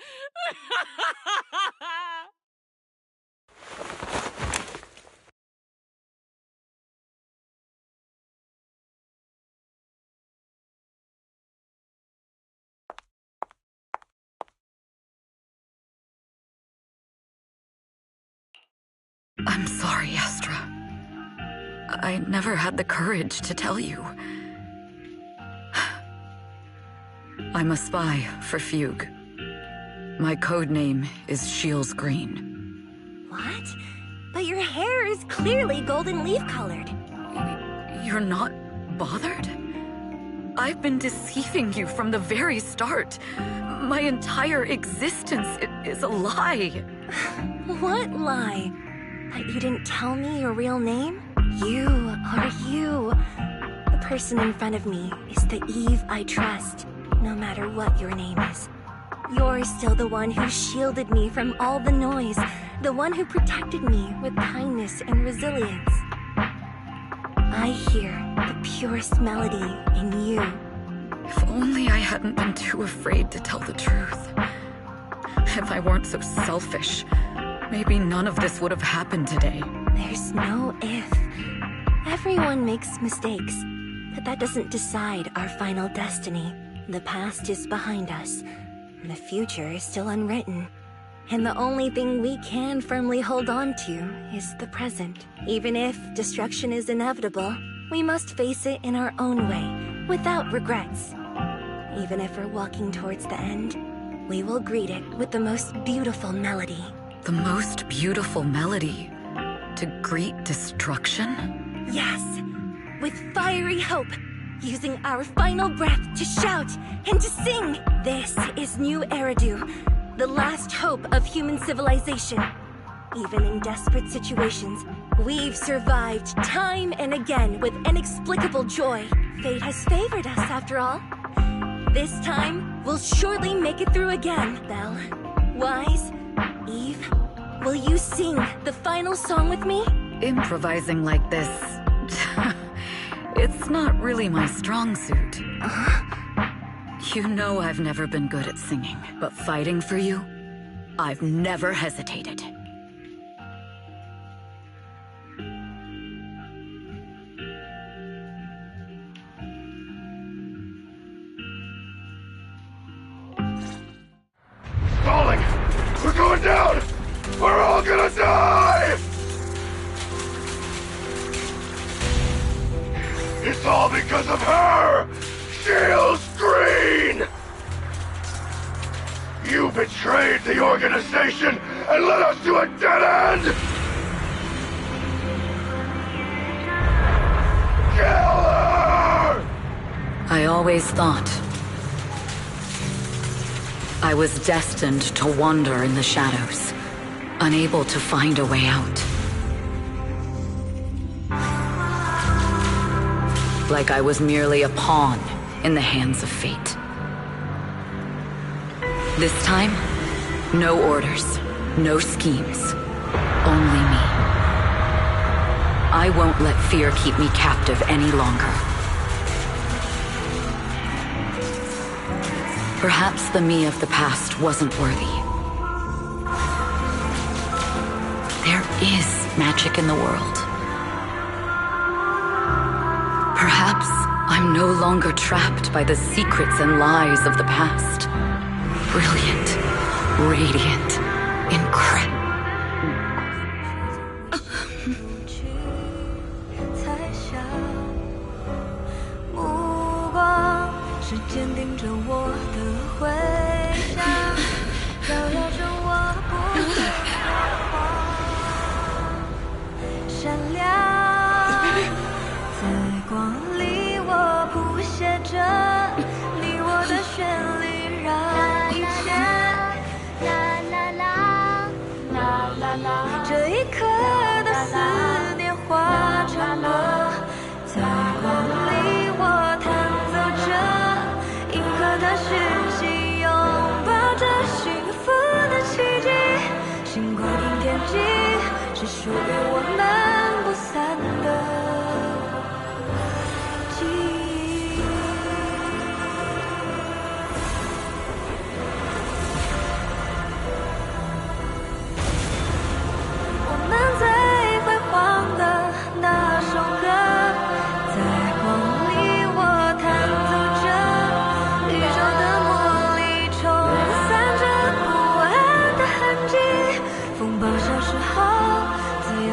I'm sorry, Astra. I never had the courage to tell you. I'm a spy for Fugue. My code name is Shields Green. What? But your hair is clearly golden leaf-colored. You're not bothered? I've been deceiving you from the very start. My entire existence is a lie. What lie? That you didn't tell me your real name? You are you. The person in front of me is the Eve I trust, no matter what your name is. You're still the one who shielded me from all the noise, the one who protected me with kindness and resilience. I hear the purest melody in you. If only I hadn't been too afraid to tell the truth. If I weren't so selfish, maybe none of this would have happened today. There's no if. Everyone makes mistakes, but that doesn't decide our final destiny. The past is behind us. The future is still unwritten. And the only thing we can firmly hold on to is the present. Even if destruction is inevitable, we must face it in our own way, without regrets. Even if we're walking towards the end, we will greet it with the most beautiful melody. The most beautiful melody? To greet destruction? Yes, with fiery hope, using our final breath to shout and to sing. This is New Eridu, the last hope of human civilization. Even in desperate situations, we've survived time and again with inexplicable joy. Fate has favored us after all. This time, we'll surely make it through again. Belle, Wise, Eve, will you sing the final song with me? Improvising like this... it's not really my strong suit. You know I've never been good at singing, but fighting for you, I've never hesitated. Falling! We're going down! We're all gonna die! It's all because of her! Shields Green! You betrayed the organization and led us to a dead end! Kill her! I always thought I was destined to wander in the shadows, unable to find a way out. Like I was merely a pawn in the hands of fate. This time, no orders, no schemes, only me. I won't let fear keep me captive any longer. Perhaps the me of the past wasn't worthy. There is magic in the world. Perhaps I'm no longer trapped by the secrets and lies of the past. Brilliant, radiant, incredible. 是坚定着我的回响，照耀着我不会彷徨，闪亮。在光里，我谱写着你我的旋律，让一切啦啦啦啦啦啦，这一刻的思念化成歌，在光里，我弹奏着。 的讯息，拥抱着幸福的奇迹，星光映天际，是属于我们不散的记忆。我们最辉煌的那首歌，在光里，我弹奏着。 宇宙的魔力冲散着不安的痕迹，风暴消失后，自由。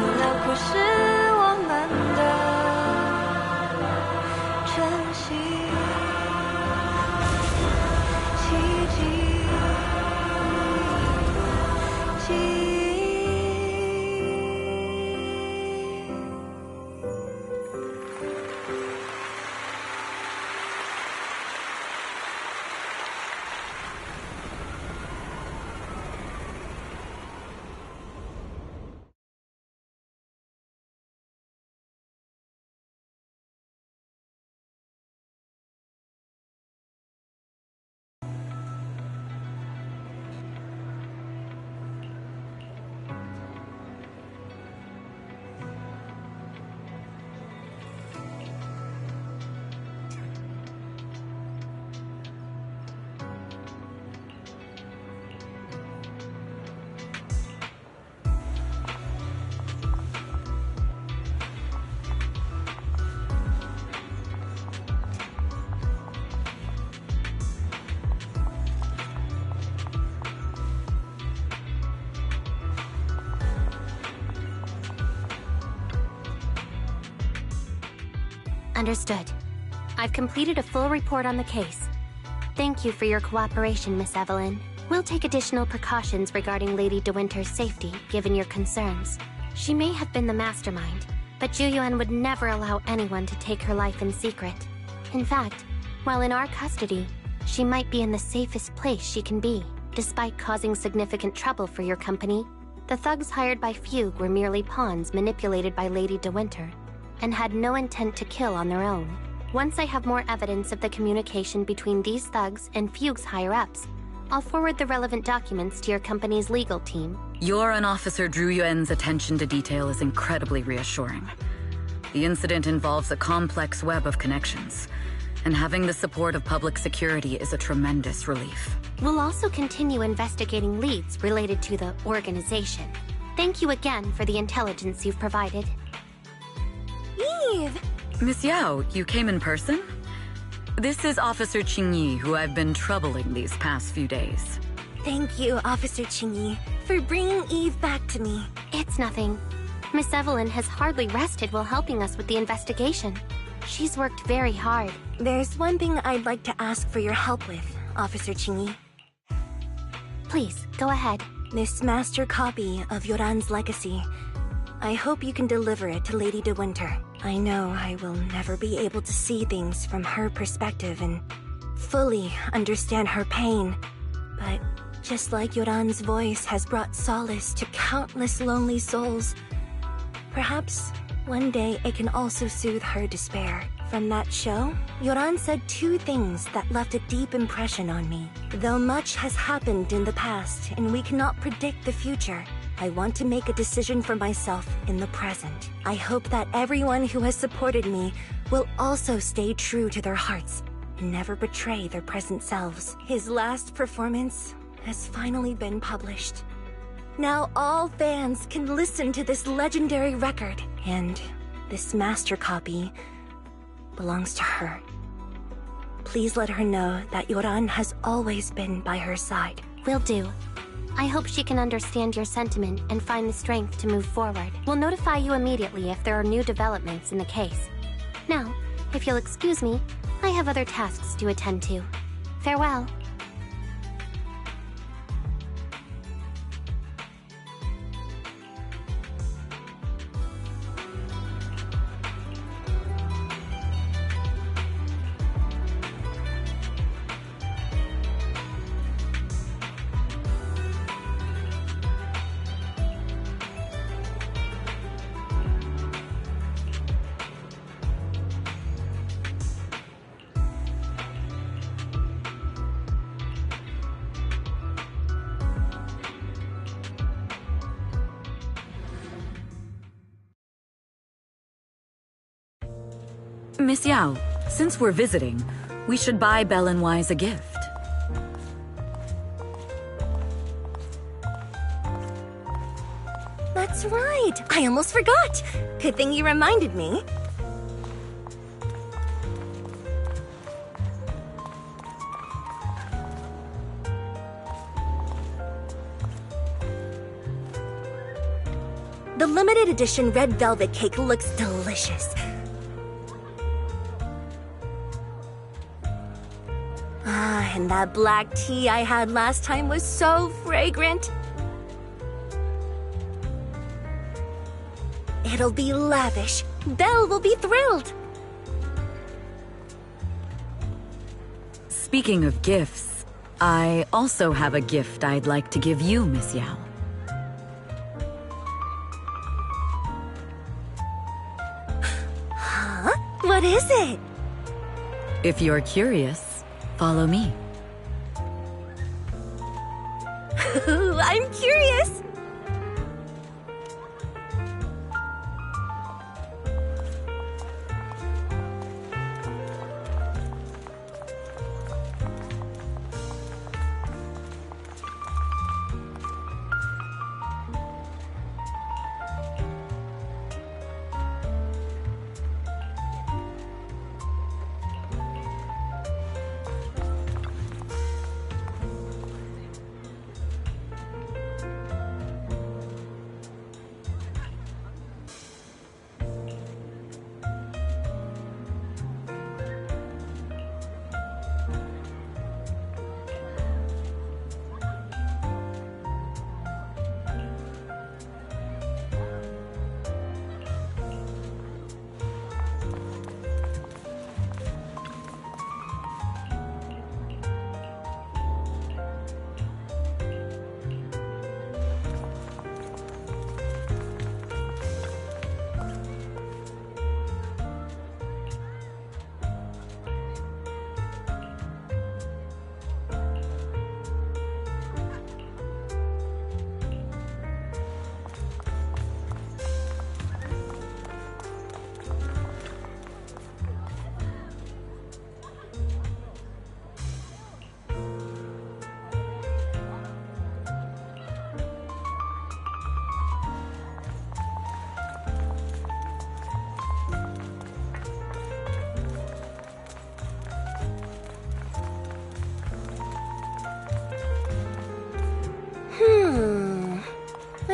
Understood. I've completed a full report on the case. Thank you for your cooperation, Miss Evelyn. We'll take additional precautions regarding Lady De Winter's safety, given your concerns. She may have been the mastermind, but Juyuan would never allow anyone to take her life in secret. In fact, while in our custody, she might be in the safest place she can be. Despite causing significant trouble for your company, the thugs hired by Fugue were merely pawns manipulated by Lady De Winter, and had no intent to kill on their own. Once I have more evidence of the communication between these thugs and Fugue's higher-ups, I'll forward the relevant documents to your company's legal team. Your and Officer Zhu Yuan's attention to detail is incredibly reassuring. The incident involves a complex web of connections, and having the support of public security is a tremendous relief. We'll also continue investigating leads related to the organization. Thank you again for the intelligence you've provided. Eve! Miss Yao, you came in person? This is Officer Qingyi, who I've been troubling these past few days. Thank you, Officer Qingyi, for bringing Eve back to me. It's nothing. Miss Evelyn has hardly rested while helping us with the investigation. She's worked very hard. There's one thing I'd like to ask for your help with, Officer Qingyi. Please, go ahead. This master copy of Yoran's legacy. I hope you can deliver it to Lady De Winter. I know I will never be able to see things from her perspective and fully understand her pain. But just like Yoran's voice has brought solace to countless lonely souls, perhaps one day it can also soothe her despair. From that show, Yoran said two things that left a deep impression on me. Though much has happened in the past and we cannot predict the future, I want to make a decision for myself in the present. I hope that everyone who has supported me will also stay true to their hearts and never betray their present selves. His last performance has finally been published. Now all fans can listen to this legendary record, and this master copy belongs to her. Please let her know that Yoran has always been by her side. Will do. I hope she can understand your sentiment and find the strength to move forward. We'll notify you immediately if there are new developments in the case. Now, if you'll excuse me, I have other tasks to attend to. Farewell. Miss Yao, since we're visiting, we should buy Belle and Wise a gift. That's right! I almost forgot! Good thing you reminded me. The limited edition red velvet cake looks delicious. And that black tea I had last time was so fragrant. It'll be lavish. Belle will be thrilled. Speaking of gifts, I also have a gift I'd like to give you, Miss Yao. Huh? What is it? If you're curious, follow me. I'm curious!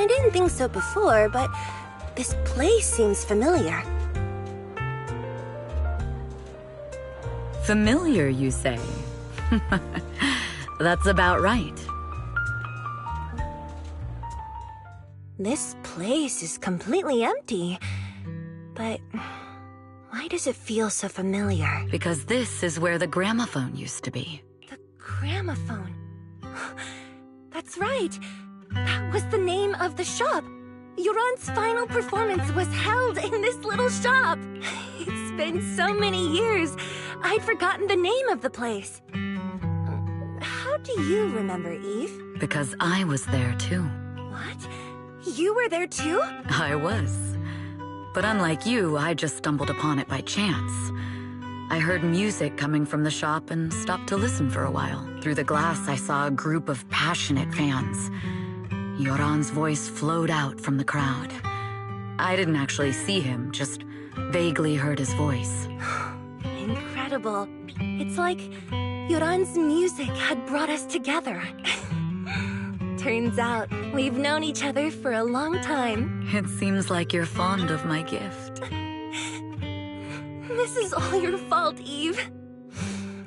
didn't think so before, but this place seems familiar. Familiar, you say? That's about right. This place is completely empty. But why does it feel so familiar? Because this is where the gramophone used to be. The gramophone. That's right. That was the name of the shop. Yoran's final performance was held in this little shop. It's been so many years, I'd forgotten the name of the place. How do you remember, Eve? Because I was there too. What? You were there too? I was. But unlike you, I just stumbled upon it by chance. I heard music coming from the shop and stopped to listen for a while. Through the glass, I saw a group of passionate fans. Yoran's voice flowed out from the crowd. I didn't actually see him, just vaguely heard his voice. Incredible. It's like Yoran's music had brought us together. Turns out we've known each other for a long time. It seems like you're fond of my gift. This is all your fault, Eve.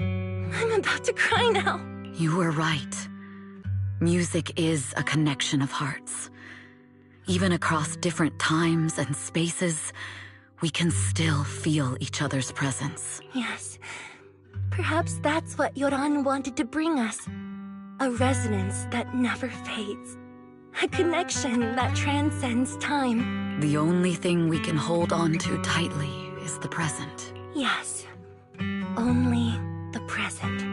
I'm about to cry now. You were right. Music is a connection of hearts. Even across different times and spaces, we can still feel each other's presence. Yes. Perhaps that's what Yoran wanted to bring us. A resonance that never fades. A connection that transcends time. The only thing we can hold on to tightly is the present. Yes. Only the present.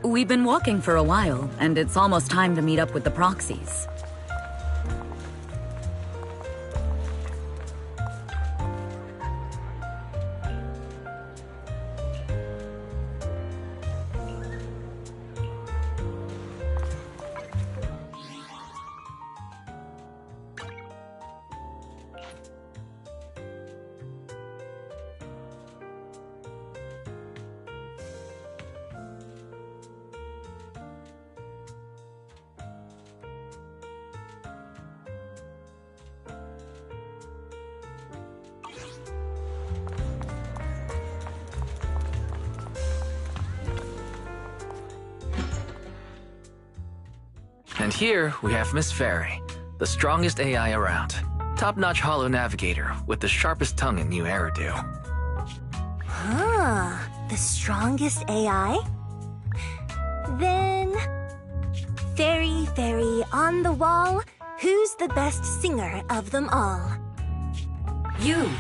We've been walking for a while, and it's almost time to meet up with the proxies. And here we have Miss Fairy, the strongest AI around. Top-notch holo navigator with the sharpest tongue in New Eridu. Huh, the strongest AI? Then... Fairy, on the wall, who's the best singer of them all? You.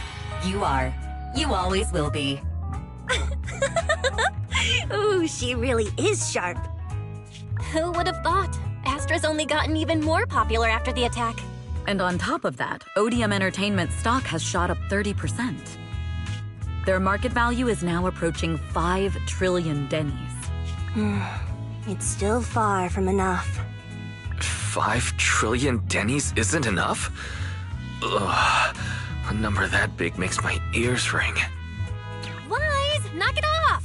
You are. You always will be. Ooh, she really is sharp. Who would have thought? Astra's only gotten even more popular after the attack. And on top of that, Odium Entertainment stock has shot up 30%. Their market value is now approaching 5 trillion dennies. It's still far from enough. 5 trillion dennies isn't enough? Ugh, a number that big makes my ears ring. Wise, knock it off!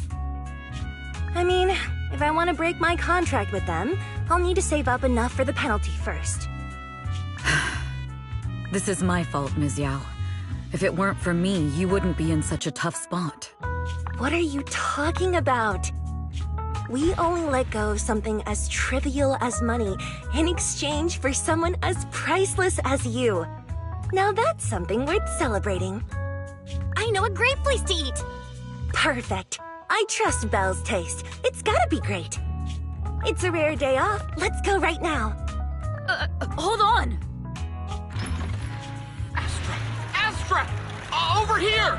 I mean, if I want to break my contract with them, I'll need to save up enough for the penalty first. This is my fault, Ms. Yao. If it weren't for me, you wouldn't be in such a tough spot. What are you talking about? We only let go of something as trivial as money in exchange for someone as priceless as you. Now that's something worth celebrating. I know a great place to eat! Perfect. I trust Belle's taste. It's gotta be great. It's a rare day off. Let's go right now. Hold on! Astra! Over here!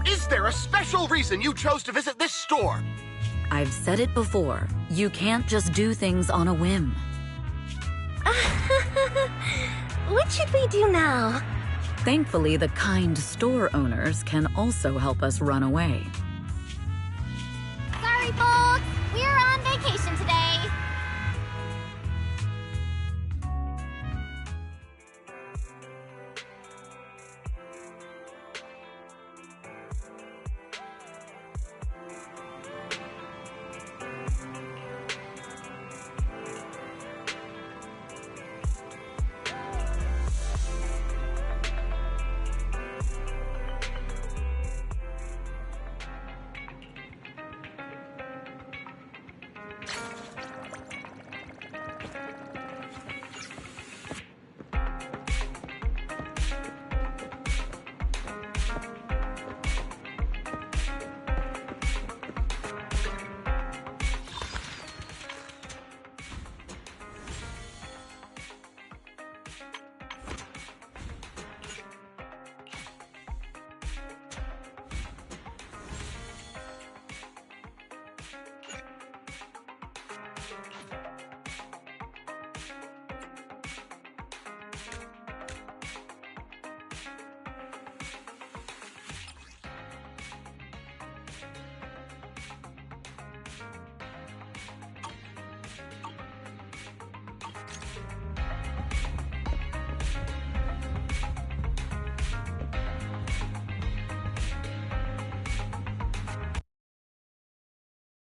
Is there a special reason you chose to visit this store? I've said it before. You can't just do things on a whim. What should we do now? Thankfully, the kind store owners can also help us run away.